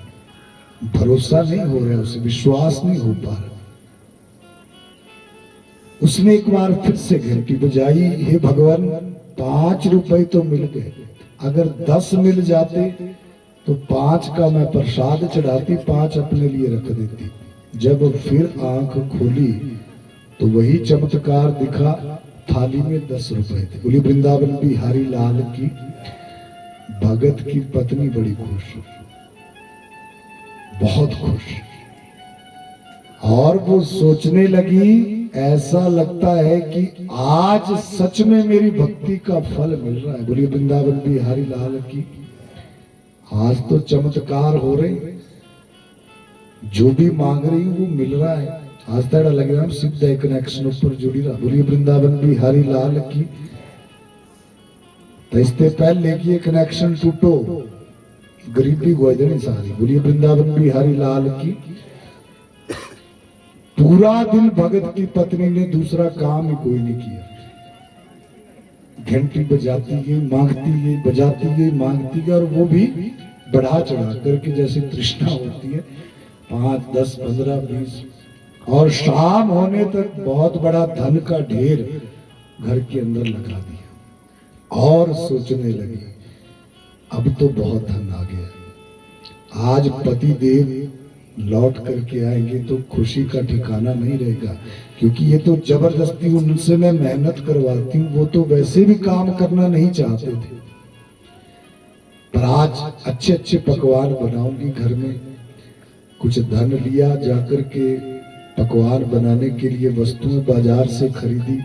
भरोसा नहीं हो रहा, उसे विश्वास नहीं हो पा रहा। उसने एक बार फिर से घंटी बजाई, हे भगवान 5 रुपए तो मिल गए, अगर 10 मिल जाते तो 5 का मैं प्रसाद चढ़ाती, 5 अपने लिए रख देती। जब फिर आंख खोली तो वही चमत्कार दिखा, थाली में 10 रुपए थे। बोली वृंदावन बिहारी लाल की। भगत की पत्नी बड़ी खुश, बहुत खुश, और वो सोचने लगी, ऐसा लगता है कि आज सच में मेरी भक्ति का फल मिल रहा है। बोलिए वृंदावन बिहारी लाल की। आज तो चमत्कार हो रहे, जो भी मांग रही हूं वो मिल रहा है। आज तड़ा लग रहा है सीधा कनेक्शन ऊपर जुड़ी रहा। बोलिए वृंदावन बिहारी लाल की। तो इससे पहले कि ये कनेक्शन टूटो, गरीबी गुजरनी सारी। बोलिए वृंदावन बिहारी लाल की। पूरा दिन भगत की पत्नी ने दूसरा काम ही कोई नहीं किया, घंटी बजाती गई, मांगती गई, बजाती गई, मांगती गई, और वो भी बढ़ा चढ़ा करके, जैसे तृष्णा होती है, 5, 10, 15, 20, और शाम होने तक बहुत बड़ा धन का ढेर घर के अंदर लगा दिया। और सोचने लगी, अब तो बहुत धन आ गया, आज पति देव लौट करके आएंगे तो खुशी का ठिकाना नहीं रहेगा, क्योंकि ये तो जबरदस्ती उनसे मैं मेहनत करवाती हूँ, वो तो वैसे भी काम करना नहीं चाहते थे। पर आज अच्छे अच्छे पकवान बनाऊंगी घर में। कुछ धन लिया, जाकर के पकवान बनाने के लिए वस्तुएं बाजार से खरीदी,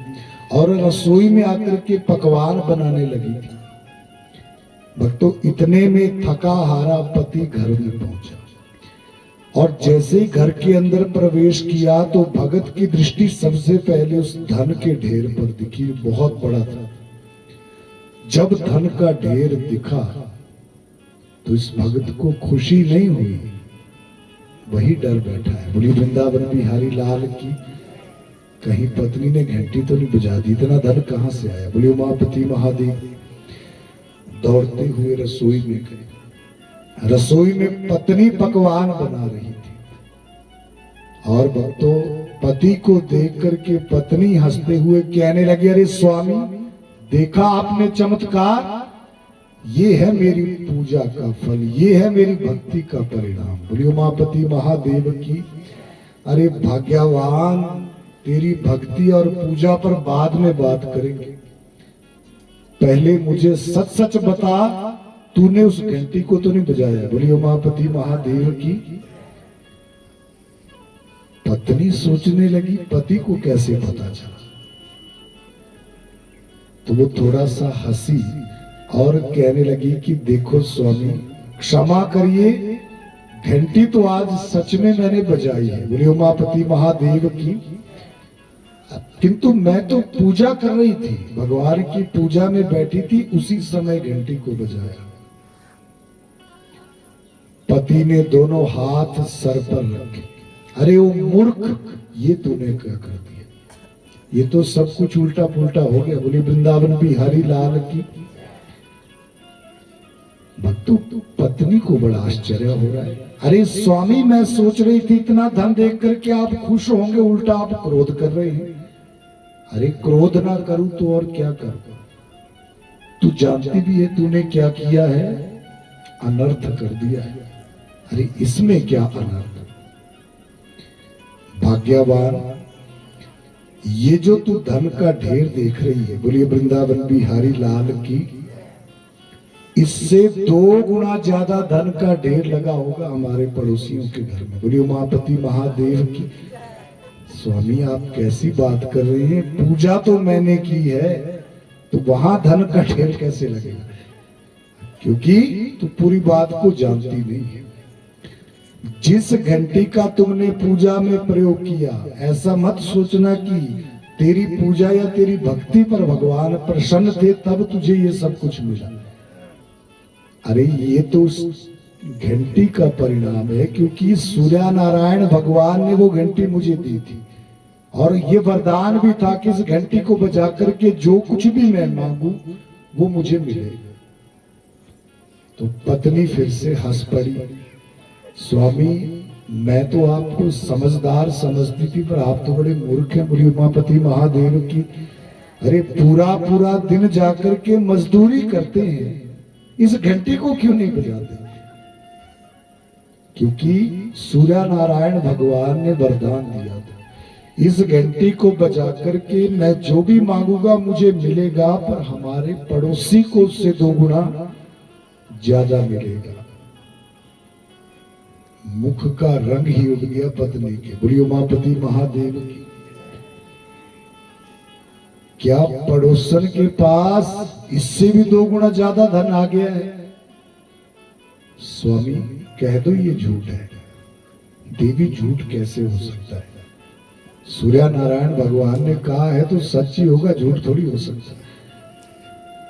और रसोई में आकर के पकवान बनाने लगी थी। भक्तों, इतने में थका हारा पति घर में पहुंचा, और जैसे ही घर के अंदर प्रवेश किया तो भगत की दृष्टि सबसे पहले उस धन के ढेर पर दिखी। बहुत बड़ा था। जब धन का ढेर दिखा तो इस भगत को खुशी नहीं हुई, वही डर बैठा है। बोली वृंदावन बिहारी लाल की। कहीं पत्नी ने घंटी तो नहीं बजा दी, इतना धन कहां से आया? बोली उमापति महादेव। दौड़ते हुए रसोई में गए। रसोई में पत्नी पकवान बना रही थी, और भक्तों, पति को देख करके पत्नी हंसते हुए कहने लगी, अरे स्वामी, देखा आपने चमत्कार? ये है मेरी पूजा का फल, ये है मेरी भक्ति का परिणाम। बोलिए उमापति महादेव की। अरे भाग्यवान, तेरी भक्ति और पूजा पर बाद में बात करेंगे, पहले मुझे सच सच बता, तूने उस घंटी को तो नहीं बजाया? बोलिए उमापति महादेव की। पत्नी सोचने लगी, पति को कैसे पता चला? तो वो थोड़ा सा हंसी और कहने लगी कि देखो स्वामी, क्षमा करिए, घंटी तो आज सच में मैंने बजाई है। बोलिए उमापति महादेव की। किंतु मैं तो पूजा कर रही थी, भगवान की पूजा में बैठी थी, उसी समय घंटी को बजाया। पति ने दोनों हाथ सर पर रखे। अरे ओ मूर्ख, ये तूने क्या कर दिया? ये तो सब कुछ उल्टा पुल्टा हो गया। बोली वृंदावन बिहारी लाल की। भक्तों, पत्नी को बड़ा आश्चर्य हो रहा है। अरे स्वामी, मैं सोच रही थी इतना धन देख करके आप खुश होंगे, उल्टा आप क्रोध कर रहे हैं। अरे क्रोध ना करूं तो और क्या करूं? तू जानती भी है तूने क्या किया है? अनर्थ कर दिया है। अरे इसमें क्या अनर्थ? भाग्यवान, ये जो तू धन का ढेर देख रही है, बोलिए वृंदावन बिहारी लाल की, इससे 2 गुना ज्यादा धन का ढेर लगा होगा हमारे पड़ोसियों के घर में। बोलिए उमापति महादेव की। स्वामी, आप कैसी बात कर रहे हैं? पूजा तो मैंने की है, तो वहां धन का ढेर कैसे लगेगा? क्योंकि तू पूरी बात को जानती नहीं है। जिस घंटी का तुमने पूजा में प्रयोग किया, ऐसा मत सोचना कि तेरी पूजा या तेरी भक्ति पर भगवान प्रसन्न थे तब तुझे ये सब कुछ मिला। अरे ये तो उस घंटी का परिणाम है, क्योंकि सूर्य नारायण भगवान ने वो घंटी मुझे दी थी, और ये वरदान भी था कि इस घंटी को बजा करके जो कुछ भी मैं मांगू वो मुझे मिले। तो पत्नी फिर से हंस पड़ी, स्वामी मैं तो आपको समझदार समझती थी, पर आप तो बड़े मूर्ख हैं। बोली उमापति महादेव की, अरे पूरा पूरा दिन जाकर के मजदूरी करते हैं, इस घंटी को क्यों नहीं बजाते? क्योंकि सूर्य नारायण भगवान ने वरदान दिया था, इस घंटी को बजा करके मैं जो भी मांगूंगा मुझे मिलेगा, पर हमारे पड़ोसी को उससे 2 गुना ज्यादा मिलेगा। मुख का रंग ही उड़ गया पत्नी के। बोली उमापति महादेव की, क्या पड़ोसन के पास इससे भी 2 गुना ज्यादा धन आ गया है? स्वामी कह दो ये झूठ है। देवी झूठ कैसे हो सकता है? सूर्य नारायण भगवान ने कहा है तो सच ही होगा, झूठ थोड़ी हो सकता है।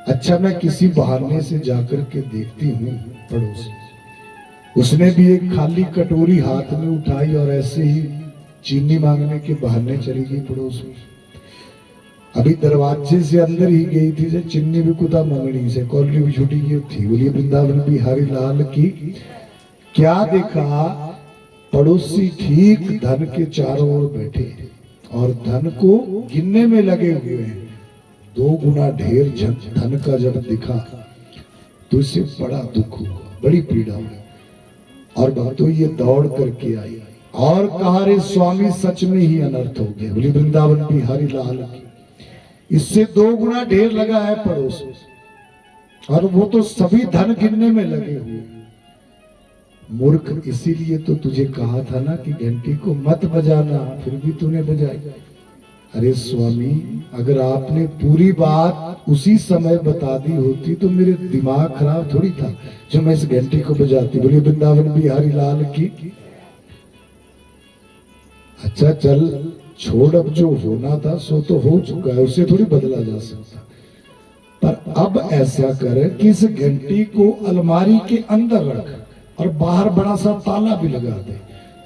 अच्छा मैं किसी बहाने से जाकर के देखती हूँ पड़ोस, उसने भी एक खाली कटोरी हाथ में उठाई और ऐसे ही चीनी मांगने के बहाने चली गई पड़ोस में। अभी दरवाजे से अंदर ही गई थी से चिन्नी भी कुदा मंगनी से कॉलोनी भी छुटी गई थी। बोलिए वृंदावन बिहारी लाल की। क्या देखा, पड़ोसी ठीक धन के चारों ओर बैठे और धन को गिनने में लगे हुए हैं। 2 गुना ढेर धन का जब दिखा तो इसे बड़ा दुख हुआ, बड़ी पीड़ा हुई, और भक्तों ये दौड़ करके आई और कहा रे स्वामी सच में ही अनर्थ हो गया। बोली वृंदावन बिहारी लाल की, इससे 2 गुना ढेर लगा है पड़ोस, और वो तो सभी धन गिनने में लगे हुए। मूर्ख, इसीलिए तो तुझे कहा था ना कि घंटी को मत बजाना, फिर भी तूने बजाई। अरे स्वामी अगर आपने पूरी बात उसी समय बता दी होती तो मेरे दिमाग खराब थोड़ी था जो मैं इस घंटी को बजाती। बोलिए वृंदावन बिहारी लाल की। अच्छा चल छोड़, अब जो होना था सो तो हो चुका है, उसे थोड़ी बदला जा सकता। पर अब ऐसा कर कि इस घंटी को अलमारी के अंदर रख और बाहर बड़ा सा ताला भी लगा दे,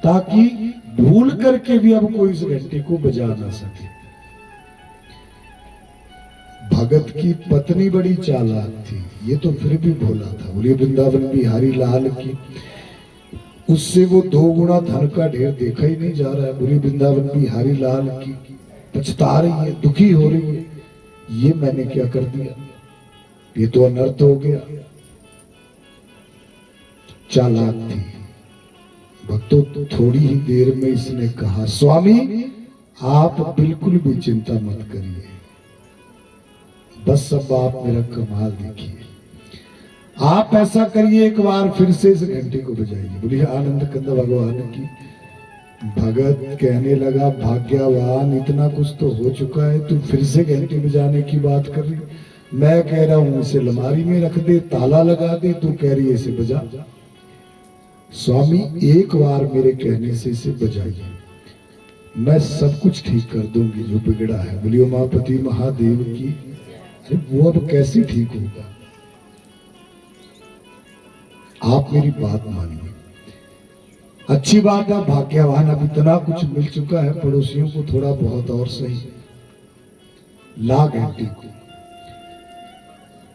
ताकि भूल करके भी अब कोई इस घंटी को बजा ना सके। भगत की पत्नी बड़ी चालाक थी, ये तो फिर भी भोला था। बोलिए वृंदावन बिहारी लाल की। उससे वो 2 गुना धन का ढेर देखा ही नहीं जा रहा है। बोली वृंदावन बिहारी लाल की। पछता रही है, दुखी हो रही है, ये मैंने क्या कर दिया, ये तो अनर्थ हो गया। चालाक थी भक्तों। थोड़ी ही देर में इसने कहा, स्वामी आप बिल्कुल भी चिंता मत करिए, बस अब आप मेरा कमाल देखिए। आप ऐसा करिए, एक बार फिर से इस घंटी को बजाइए। बोलिए आनंद कंद भगवान की। भगत कहने लगा, भाग्यवान इतना कुछ तो हो चुका है, तू फिर से घंटी बजाने की बात कर रही। मैं कह रहा हूं इसे अलमारी में रख दे, ताला लगा दे, तू कह रही है इसे बजा। स्वामी एक बार मेरे कहने से इसे बजाइए, मैं सब कुछ ठीक कर दूंगी जो बिगड़ा है। बोलिए उमापति महादेव की। अरे वो अब कैसे ठीक होगा, आप मेरी बात मानिए। अच्छी बात है, भाग्यवान, अब इतना कुछ मिल चुका है, पड़ोसियों को थोड़ा बहुत और सही। ला घंटी को।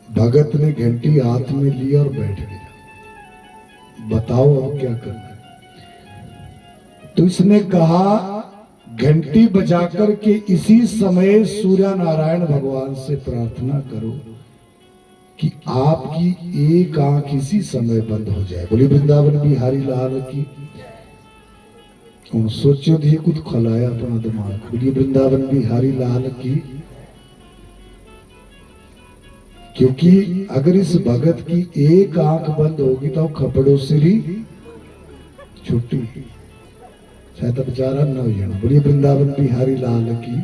भगत ने घंटी हाथ में ली और बैठ गया। बताओ अब क्या करना है? तो इसने कहा, घंटी बजाकर के इसी समय सूर्य नारायण भगवान से प्रार्थना करो कि आपकी एक आंख इसी समय बंद हो जाए। बोली वृंदावन बिहारी लाल की। सोचो दिए कुछ खलाया अपना दिमाग। बोली वृंदावन बिहारी लाल की। क्योंकि अगर इस भगत की एक आंख बंद होगी तो खपड़ों से ही छुट्टी, शायद बेचारा न हो जाना। बोलिए वृंदावन बिहारी लाल की।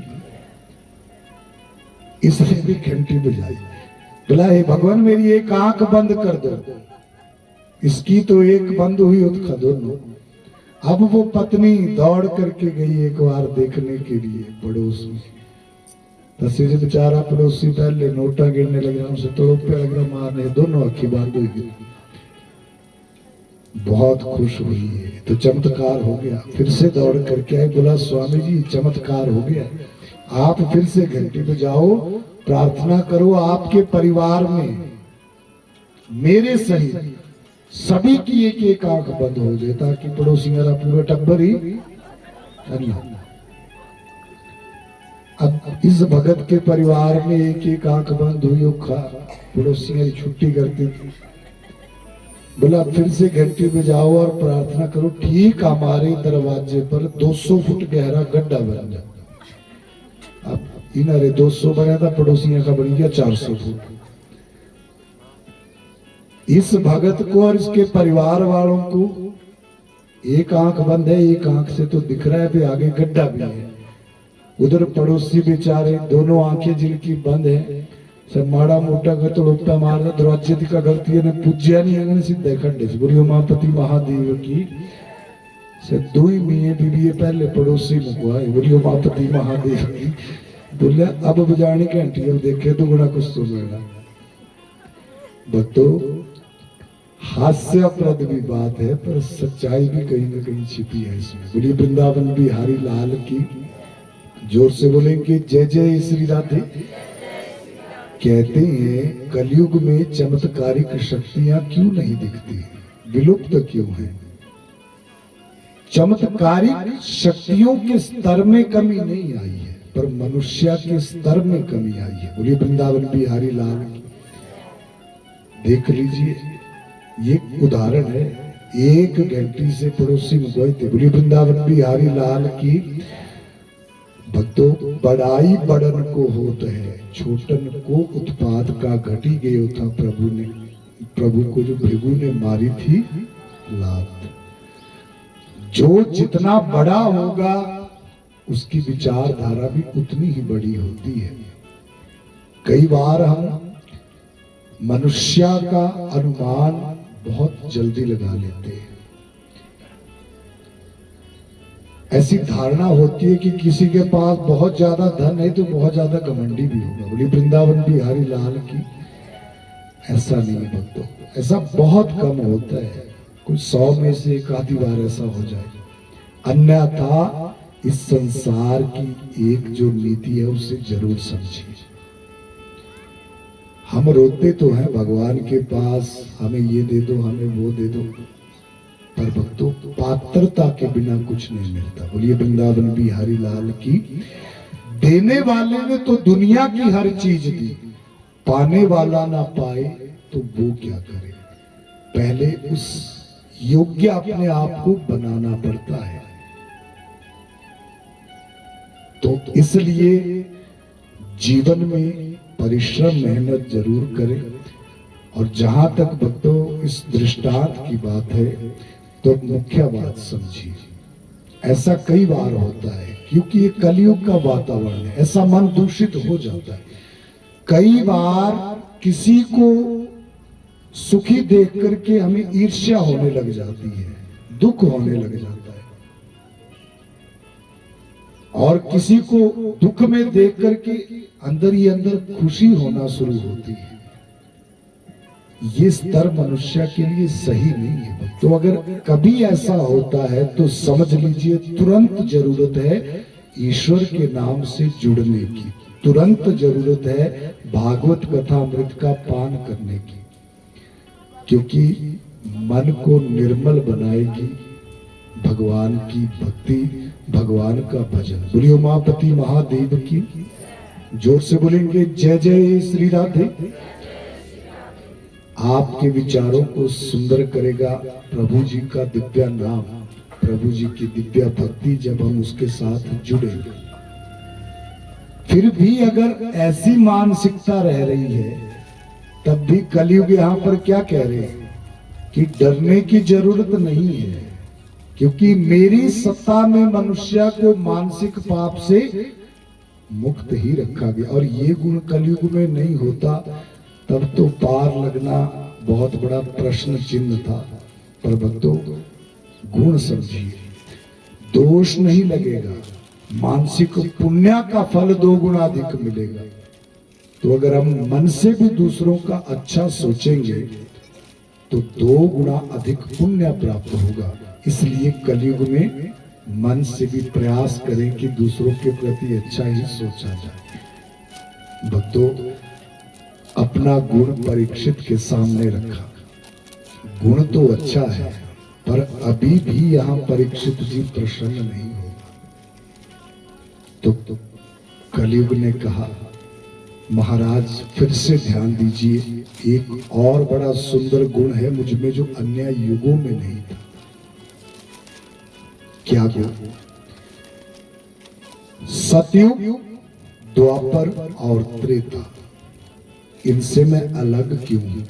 इसने भी घंटी बजाई, बोला हे भगवान मेरी एक आंख बंद कर दो। इसकी तो एक बंद हुई उत्खा दोनों। अब वो पत्नी दौड़ करके गई एक बार देखने के लिए पड़ोस में। तस्वीर से बेचारा पड़ोसी पहले नोटा गिरने लग रहा, उसे तड़ोपे लग रहा मारने, दोनों अखी बांध हुई। बहुत खुश हुई है, तो चमत्कार हो गया। फिर से दौड़ करके आई, बोला स्वामी जी चमत्कार हो गया, आप फिर से घंटी बजाओ, प्रार्थना करो आपके परिवार में मेरे सहित सभी की एक एक आंख बंद हो जाए, ताकि पड़ोसी मेरा पूरा टब्बर ही अल्लाह। अब इस भगत के परिवार में एक एक आंख बंद हुई, पड़ोसी मेरी छुट्टी करती थी। बोला फिर से घंटी बजाओ और प्रार्थना करो, ठीक हमारे दरवाजे पर 200 फुट गहरा गड्ढा बन जाता। अब इन्हें 200 बना था, पड़ोसियों का बन गया 400 फुट। इस भगत को और इसके परिवार वालों को एक आंख बंद है, एक आंख से तो दिख रहा है भी आगे गड्ढा भी है। उधर पड़ोसी बेचारे दोनों आंखें जिनकी बंद है, सब माड़ा मोटा का तड़ोपा मारना, दरवाजे का गलती ने पूज्या नहीं है सीधे खंडे से। बोलियो उमापति महादेव की से दुई मिये बीबी पहले पड़ोसी मुकुआ, बोलियो उमापति महादेव की। बोले अब बजाने घंटी, अब देखे तो गुना कुछ तो मिलना। बतो हास्यप्रद भी बात है, पर सच्चाई भी कहीं ना कहीं छिपी है इसमें। बोलिए वृंदावन बिहारी लाल की। जोर से बोलेंगे जय जय श्री राधे। कहते हैं कलयुग में चमत्कारिक शक्तियां क्यों नहीं दिखती, विलुप्त क्यों है? चमत्कारिक शक्तियों के स्तर में कमी नहीं आई है, पर मनुष्य के स्तर में कमी आई है। बोलिए वृंदावन बिहारी लाल की। देख लीजिए, ये उदाहरण है, एक घंटी से पड़ोसी मुकोई थे। बोलिए वृंदावन बिहारी लाल की। भक्तों बड़ाई बड़न को होत है, छोटन को उत्पाद का घटी गयो था। प्रभु को जो भृगु ने मारी थी लात। जो जितना बड़ा होगा उसकी विचारधारा भी उतनी ही बड़ी होती है। कई बार हम मनुष्य का अनुमान बहुत जल्दी लगा लेते हैं। ऐसी धारणा होती है कि किसी के पास बहुत ज्यादा धन है तो बहुत ज्यादा घमंडी भी होगा। बोली वृंदावन बिहारी लाल की। ऐसा नहीं है भक्तों, ऐसा बहुत कम होता है, कुछ 100 में से एक आधी बार ऐसा हो जाए। अन्यथा इस संसार की एक जो नीति है उसे जरूर समझिए। हम रोते तो हैं भगवान के पास, हमें ये दे दो, हमें वो दे दो, पर भक्तों पात्रता के बिना कुछ नहीं मिलता। बोलिए वृंदावन बिहारी लाल की। देने वाले ने तो दुनिया की हर चीज दी, पाने वाला ना पाए तो वो क्या करे? पहले उस योग्य अपने आप को बनाना पड़ता है। तो इसलिए जीवन में परिश्रम मेहनत जरूर करें। और जहां तक भक्तों इस दृष्टांत की बात है तो मुख्य बात समझिए। ऐसा कई बार होता है क्योंकि ये कलयुग का वातावरण है, ऐसा मन दूषित हो जाता है। कई बार किसी को सुखी देख करके हमें ईर्ष्या होने लग जाती है, दुख होने लग जाता है, और किसी को दुख में देख करके अंदर ही अंदर खुशी होना शुरू होती है। ये स्तर मनुष्य के लिए सही नहीं है। तो अगर कभी ऐसा होता है तो समझ लीजिए तुरंत जरूरत है ईश्वर के नाम से जुड़ने की, तुरंत जरूरत है भागवत कथा अमृत का पान करने की, क्योंकि मन को निर्मल बनाएगी भगवान की भक्ति, भगवान का भजन। बोलिए उमापति महादेव की। जोर से बोलेंगे जय जय श्री राधे। आपके विचारों को सुंदर करेगा प्रभु जी का दिव्य नाम, प्रभु जी की दिव्य भक्ति, जब हम उसके साथ जुड़ेंगे। फिर भी अगर ऐसी मानसिकता रह रही है तब भी कलयुग यहां पर क्या कह रहे हैं कि डरने की जरूरत नहीं है, क्योंकि मेरी सत्ता में मनुष्य को मानसिक पाप से मुक्त ही रखा गया। और ये गुण कलयुग में नहीं होता तब तो पार लगना बहुत बड़ा प्रश्न चिन्ह था। पर भक्तों गुण समझिए, दोष नहीं लगेगा, मानसिक पुण्य का फल 2 गुना अधिक मिलेगा। तो अगर हम मन से भी दूसरों का अच्छा सोचेंगे तो 2 गुना अधिक पुण्य प्राप्त होगा। इसलिए कलयुग में मन से भी प्रयास करें कि दूसरों के प्रति अच्छा ही सोचा जाए। भक्तों, अपना गुण परीक्षित के सामने रखा। गुण तो अच्छा है, पर अभी भी यहाँ परीक्षित जी प्रसन्न नहीं होगा। तो कलयुग ने कहा, महाराज फिर से ध्यान दीजिए, एक और बड़ा सुंदर गुण है मुझ में जो अन्य युगों में नहीं था। क्या गुण? सतयुग, द्वापर और त्रेता, इनसे मैं अलग क्यों हूं?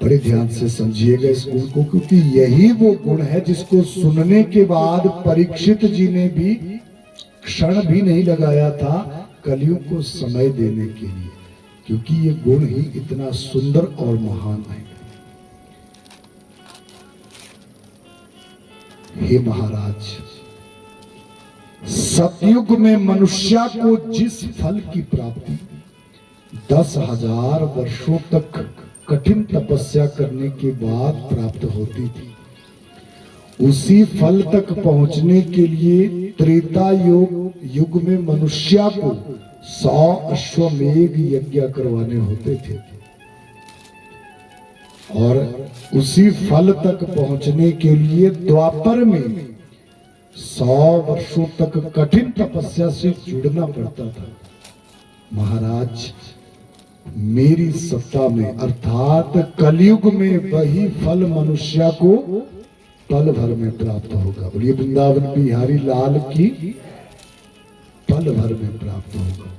बड़े ध्यान से समझिएगा इस गुण को, क्योंकि यही वो गुण है जिसको सुनने के बाद परीक्षित जी ने भी क्षण भी नहीं लगाया था कलयुग को समय देने के लिए, क्योंकि ये गुण ही इतना सुंदर और महान है। हे महाराज, सतयुग में मनुष्य को जिस फल की प्राप्ति 10,000 वर्षों तक कठिन तपस्या करने के बाद प्राप्त होती थी, उसी फल तक पहुंचने के लिए त्रेता युग में मनुष्य को 100 अश्वमेध यज्ञ करवाने होते थे, और उसी फल तक पहुंचने के लिए द्वापर में 100 वर्षों तक कठिन तपस्या से जुड़ना पड़ता था। महाराज, मेरी सत्ता में अर्थात कलयुग में वही फल मनुष्य को पल भर में प्राप्त होगा। बोलिए वृंदावन बिहारी लाल की, पल भर में प्राप्त होगा।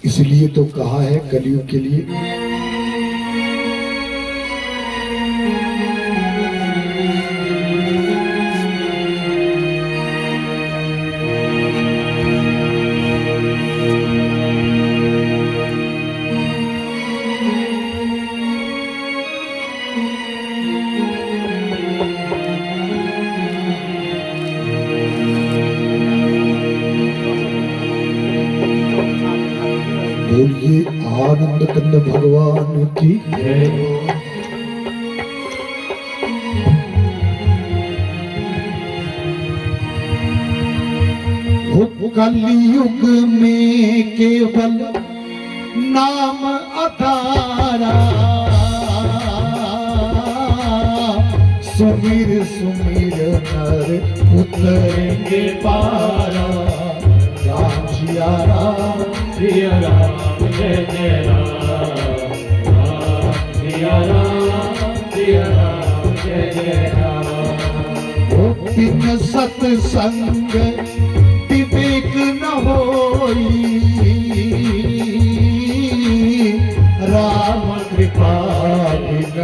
इसलिए तो कहा है कलयुग के लिए, बोलिए आनंद कंद भगवान की जय। कलयुग में केवल नाम अतारा, सुमिर सुमिर नर उतरेंगे पारा। राम जिया राम, जिया राम, जय जय राम। राम जिया राम, जिया राम, जय जय राम। बिन सत्संग विवेक न होई, राम कृपा बिन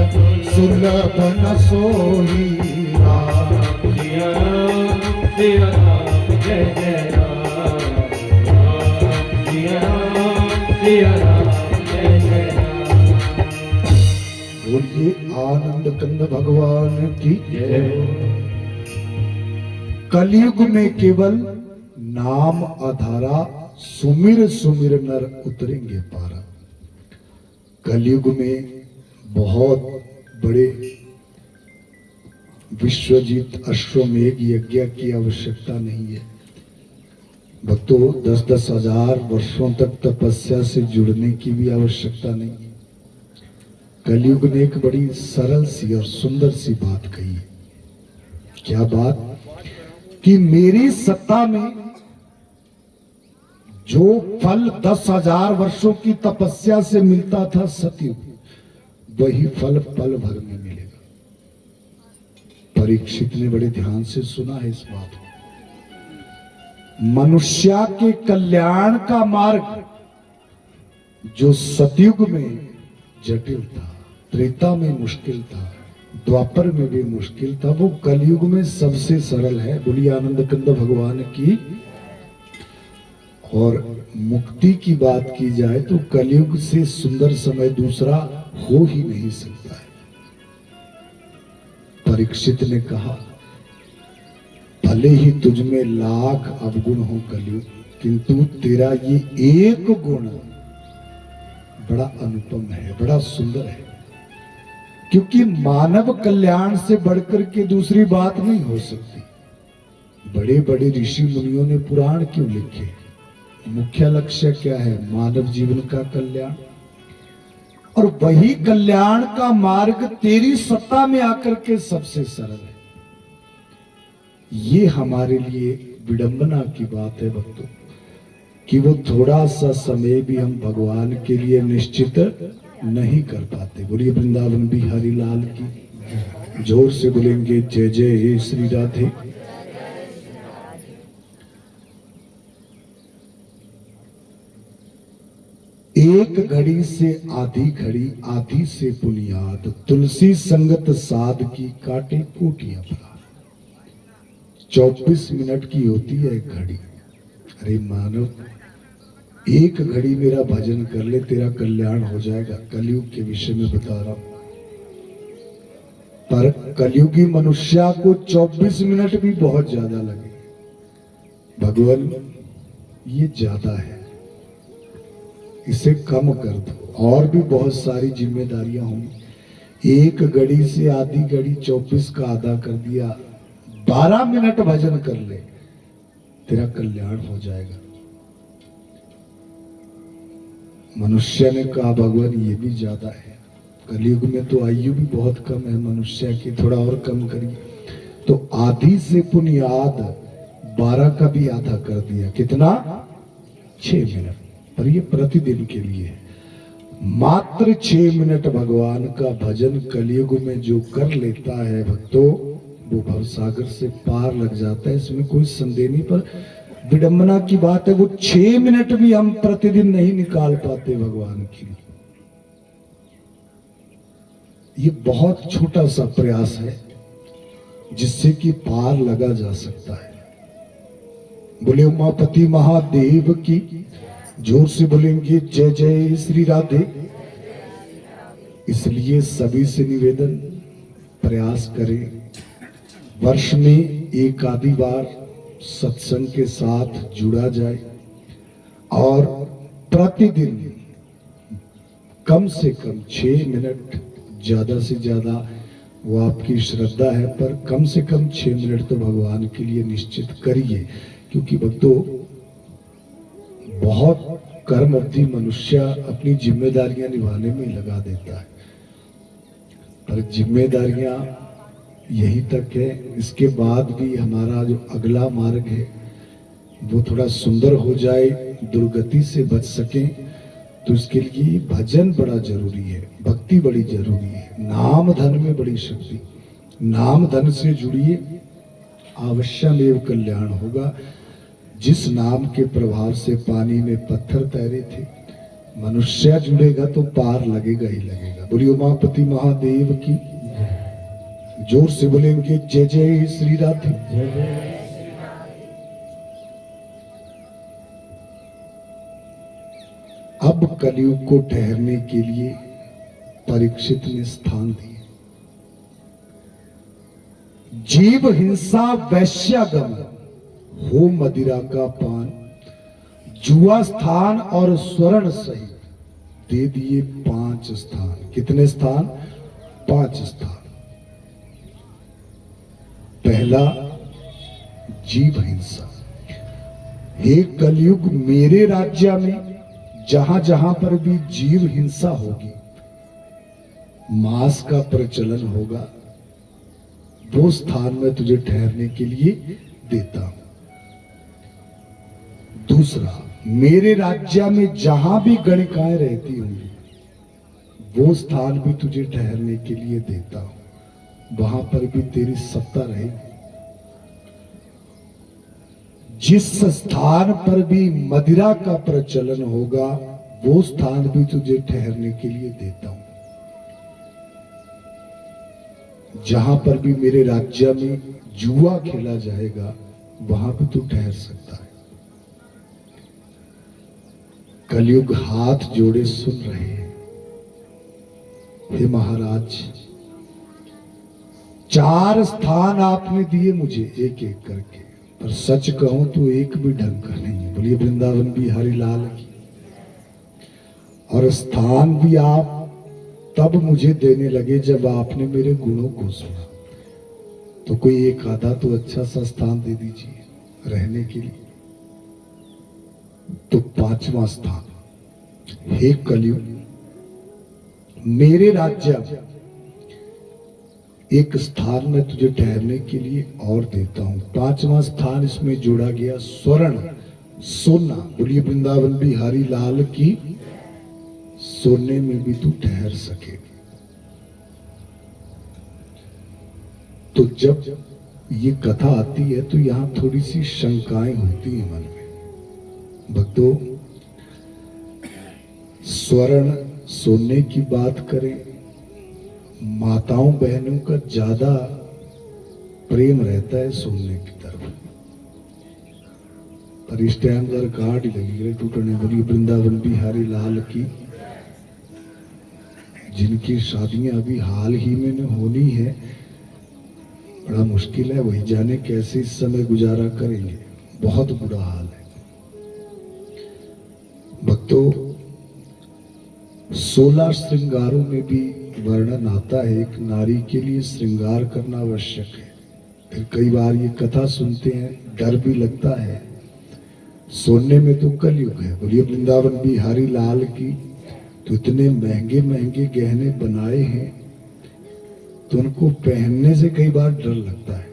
सुलभ न सोई। राम जिया राम, जिया राम, जय जय राम। राम जिया राम, जिया राम, जय जय राम। बोलिए आनंद कंद भगवान की जय। कलयुग में केवल नाम आधारा, सुमिर सुमिर नर उतरेंगे पारा। कलयुग में बहुत बड़े विश्वजीत अश्वमेध यज्ञ की आवश्यकता नहीं है भक्तों। 10-10 हजार वर्षों तक तपस्या से जुड़ने की भी आवश्यकता नहीं है। कलयुग ने एक बड़ी सरल सी और सुंदर सी बात कही है। क्या बात? कि मेरी सत्ता में जो फल 10,000 वर्षों की तपस्या से मिलता था सतयुग, वही फल पल भर में मिलेगा। परीक्षित ने बड़े ध्यान से सुना है इस बात को। मनुष्य के कल्याण का मार्ग जो सतयुग में जटिल था, त्रेता में मुश्किल था, द्वापर में भी मुश्किल था, वो कलयुग में सबसे सरल है। बोलिए आनंद कंद भगवान की। और मुक्ति की बात की जाए तो कलयुग से सुंदर समय दूसरा हो ही नहीं सकता है। परीक्षित ने कहा, भले ही तुझ में लाख अवगुण हो कलयुग, किंतु तेरा ये एक गुण बड़ा अनुपम है, बड़ा सुंदर है, क्योंकि मानव कल्याण से बढ़कर के दूसरी बात नहीं हो सकती। बड़े बड़े ऋषि मुनियों ने पुराण क्यों लिखे? मुख्य लक्ष्य क्या है? मानव जीवन का कल्याण। और वही कल्याण का मार्ग तेरी सत्ता में आकर के सबसे सरल है। ये हमारे लिए विडंबना की बात है भक्तों, कि वो थोड़ा सा समय भी हम भगवान के लिए निश्चित नहीं कर पाते। बोलिए वृंदावन बिहारी लाल की। जोर से बोलेंगे जय जय हे श्री राधे। एक घड़ी से आधी घड़ी, आधी से बुनियाद, तुलसी संगत साध की काटे कोटियां अपराध। 24 मिनट की होती है एक घड़ी। अरे मानव, एक घड़ी मेरा भजन कर ले, तेरा कल्याण हो जाएगा। कलयुग के विषय में बता रहा हूं, पर कलयुगी मनुष्य को 24 मिनट भी बहुत ज्यादा लगे। भगवान ये ज्यादा है, इसे कम कर दो। और भी बहुत सारी जिम्मेदारियां होंगी। एक घड़ी से आधी घड़ी, 24 का आधा कर दिया, 12 मिनट भजन कर ले, तेरा कल्याण हो जाएगा। मनुष्य ने कहा भगवान ये भी ज्यादा है, कलयुग में तो आयु भी बहुत कम है मनुष्य की, थोड़ा और कम करिए। तो आधी से बुनियाद 12 का भी आधा कर दिया। कितना? 6 मिनट। पर ये प्रतिदिन के लिए है। मात्र 6 मिनट भगवान का भजन कलयुग में जो कर लेता है भक्तों, वो भवसागर से पार लग जाता है, इसमें कोई संदेह नहीं। पर विडंबना की बात है, वो 6 मिनट भी हम प्रतिदिन नहीं निकाल पाते भगवान के लिए। ये बहुत छोटा सा प्रयास है जिससे कि पार लगा जा सकता है। बोले उमापति महादेव की। जोर से बोलेंगे जय जय श्री राधे। इसलिए सभी से निवेदन, प्रयास करें, वर्ष में एक आधी बार सत्संग के साथ जुड़ा जाए और प्रतिदिन कम से कम 6 मिनट, ज्यादा से ज्यादा वो आपकी श्रद्धा है, पर कम से कम 6 मिनट तो भगवान के लिए निश्चित करिए। क्योंकि भक्तों, बहुत कर्मवती मनुष्य अपनी जिम्मेदारियां निभाने में लगा देता है, पर जिम्मेदारियां यही तक है। इसके बाद भी हमारा जो अगला मार्ग है वो थोड़ा सुंदर हो जाए, दुर्गति से बच सके, तो इसके लिए भजन बड़ा जरूरी है, भक्ति बड़ी जरूरी है। नाम धन में बड़ी शक्ति। नाम धन से जुड़िए, अवश्यमेव कल्याण होगा। जिस नाम के प्रभाव से पानी में पत्थर तैरे थे, मनुष्य जुड़ेगा तो पार लगेगा ही लगेगा। बोलिए उमापति महादेव की। जोर से बोलेंगे जय जय श्री राधे। अब कलयुग को ठहरने के लिए परीक्षित ने स्थान दिए। जीव हिंसा, वैश्यागम, हो मदिरा का पान, जुआ स्थान और स्वर्ण सहित दे दिए 5 स्थान। कितने स्थान? 5 स्थान। पहला, जीव हिंसा। हे कलयुग, मेरे राज्य में जहां जहां पर भी जीव हिंसा होगी, मांस का प्रचलन होगा, वो स्थान में तुझे ठहरने के लिए देता हूं। दूसरा, मेरे राज्य में जहां भी गणिकाएं रहती होंगी, वो स्थान भी तुझे ठहरने के लिए देता हूं, वहां पर भी तेरी सत्ता रहेगी। जिस स्थान पर भी मदिरा का प्रचलन होगा, वो स्थान भी तुझे ठहरने के लिए देता हूं। जहां पर भी मेरे राज्य में जुआ खेला जाएगा, वहां भी तू ठहर सकता है। कलयुग हाथ जोड़े सुन रहे हैं। हे महाराज, 4 स्थान आपने दिए मुझे एक एक करके, पर सच कहूं तो एक भी ढंग का नहीं है। बोलिए वृंदावन बिहारी लाल की। और स्थान भी आप तब मुझे देने लगे जब आपने मेरे गुणों को सुना। तो कोई एक आधा तो अच्छा सा स्थान दे दीजिए रहने के लिए। तो 5वां स्थान, हे कलयुग, मेरे राज्य में एक स्थान में तुझे ठहरने के लिए और देता हूं। 5वां स्थान इसमें जोड़ा गया स्वर्ण, सोना। बोलिए वृंदावन बिहारी लाल की। सोने में भी तू ठहर सके। तो जब ये कथा आती है तो यहां थोड़ी सी शंकाएं होती हैं मन में। भक्तों, स्वर्ण सोने की बात करें, माताओं बहनों का ज्यादा प्रेम रहता है सोने की तरफ। पर इस टाइम जरा गाड़ी लगी टूटने वाली वृंदावन बिहारी लाल की, जिनकी शादियां अभी हाल ही में होनी है, बड़ा मुश्किल है, वही जाने कैसे इस समय गुजारा करेंगे। बहुत बुरा हाल है। भक्तों, 16 श्रृंगारों में भी वर्णन आता है एक नारी के लिए श्रृंगार करना आवश्यक है। फिर कई बार ये कथा सुनते हैं, डर भी लगता है। सोने में तो कलयुग है। बोलिए वृंदावन बिहारी लाल की। तो इतने महंगे महंगे गहने बनाए हैं तो उनको पहनने से कई बार डर लगता है।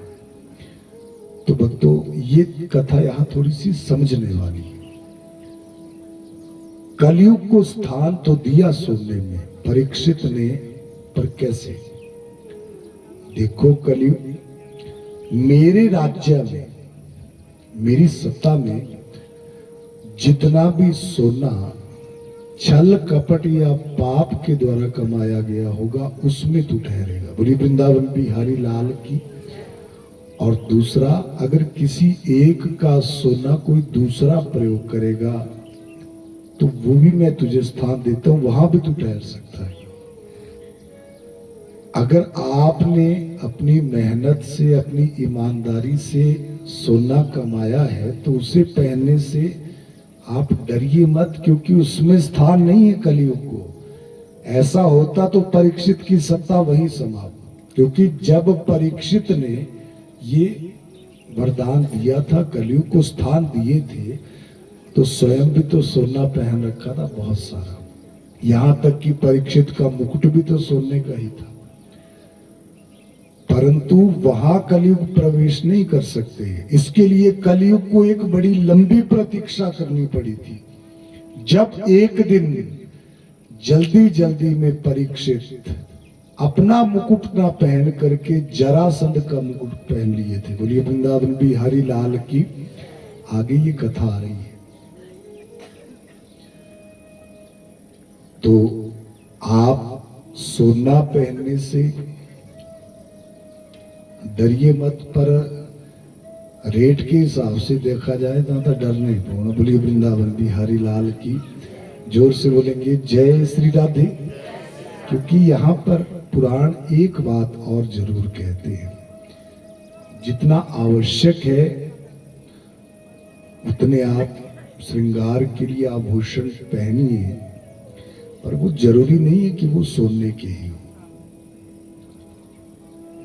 तो भक्तों, ये कथा यहां थोड़ी सी समझने वाली है। कलयुग को स्थान तो दिया सोने में परीक्षित ने, पर कैसे? देखो, कलयुग मेरे राज्य में, मेरी सत्ता में जितना भी सोना छल कपट या पाप के द्वारा कमाया गया होगा उसमें तू ठहरेगा। बोली वृंदावन बिहारी लाल की। और दूसरा, अगर किसी एक का सोना कोई दूसरा प्रयोग करेगा तो वो भी मैं तुझे स्थान देता हूं, वहां भी तू ठहर सकता है। अगर आपने अपनी मेहनत से, अपनी ईमानदारी से सोना कमाया है तो उसे पहनने से आप डरिए मत, क्योंकि उसमें स्थान नहीं है कलयुग को। ऐसा होता तो परीक्षित की सत्ता वहीं समाप्त। क्योंकि जब परीक्षित ने ये वरदान दिया था, कलयुग को स्थान दिए थे, तो स्वयं भी तो सोना पहन रखा था बहुत सारा। यहां तक कि परीक्षित का मुकुट भी तो सोने का ही था। परंतु वहां कलयुग प्रवेश नहीं कर सकते। इसके लिए कलयुग को एक बड़ी लंबी प्रतीक्षा करनी पड़ी थी। जब एक दिन जल्दी जल्दी में परीक्षित अपना मुकुट ना पहन करके जरासंध का मुकुट पहन लिए थे। बोलिए वृंदावन बिहारी लाल की। आगे ये कथा आ रही है। तो आप सोना पहनने से डरिए मत, पर रेट के हिसाब से देखा जाए तो डर नहीं पाऊंगा। बोलिए वृंदावन बिहारी लाल की। जोर से बोलेंगे जय श्री राधे। क्योंकि यहाँ पर पुराण एक बात और जरूर कहते हैं, जितना आवश्यक है उतने आप श्रृंगार के लिए आभूषण पहनिए, पर वो जरूरी नहीं है कि वो सोने के ही हो।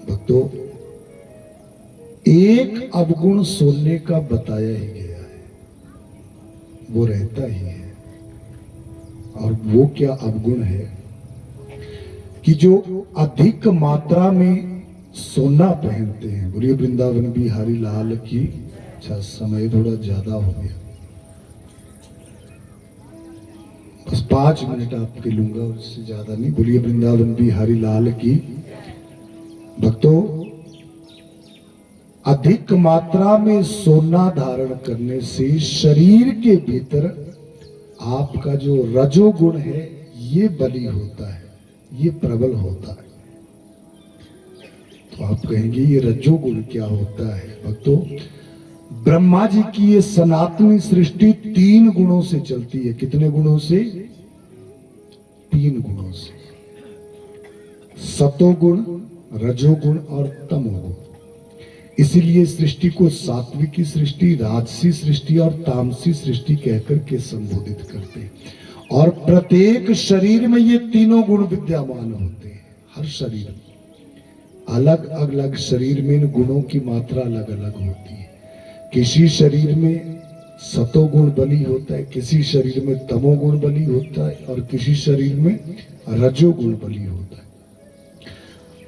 भक्तों, एक अवगुण सोने का बताया ही गया है, वो रहता ही है। और वो क्या अवगुण है कि जो अधिक मात्रा में सोना पहनते हैं। बोलिए वृंदावन बिहारी लाल की। अच्छा, समय थोड़ा ज्यादा हो गया, बस 5 मिनट आपके लूंगा, उससे ज्यादा नहीं। बोलिए वृंदावन बिहारी लाल की। भक्तों, अधिक मात्रा में सोना धारण करने से शरीर के भीतर आपका जो रजोगुण है ये बली होता है, ये प्रबल होता है। तो आप कहेंगे ये रजोगुण क्या होता है? भक्तों, ब्रह्मा जी की ये सनातनी सृष्टि 3 गुणों से चलती है। कितने गुणों से? 3 गुणों से। सतोगुण, रजोगुण और तमोगुण। इसीलिए सृष्टि को सात्विकी सृष्टि, राजसी सृष्टि और तामसी सृष्टि कहकर के संबोधित करते हैं। और प्रत्येक शरीर में ये तीनों गुण विद्यमान होते हैं। हर शरीर में अलग अलग शरीर में इन गुणों की मात्रा अलग अलग होती है। किसी शरीर में सतोगुण बली होता है, किसी शरीर में तमोगुण बली होता है और किसी शरीर में रजोगुण बली होता है।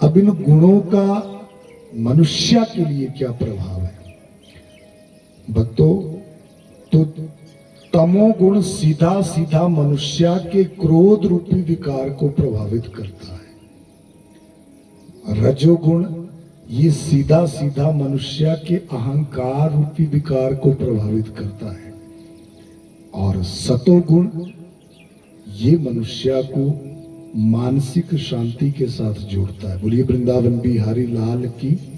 अब इन गुणों का मनुष्य के लिए क्या प्रभाव है भक्तों? तो तमोगुण सीधा सीधा मनुष्य के क्रोध रूपी विकार को प्रभावित करता है। रजोगुण ये सीधा सीधा मनुष्य के अहंकार रूपी विकार को प्रभावित करता है और सतोगुण ये मनुष्य को मानसिक शांति के साथ जोड़ता है। बोलिए वृंदावन बिहारी लाल की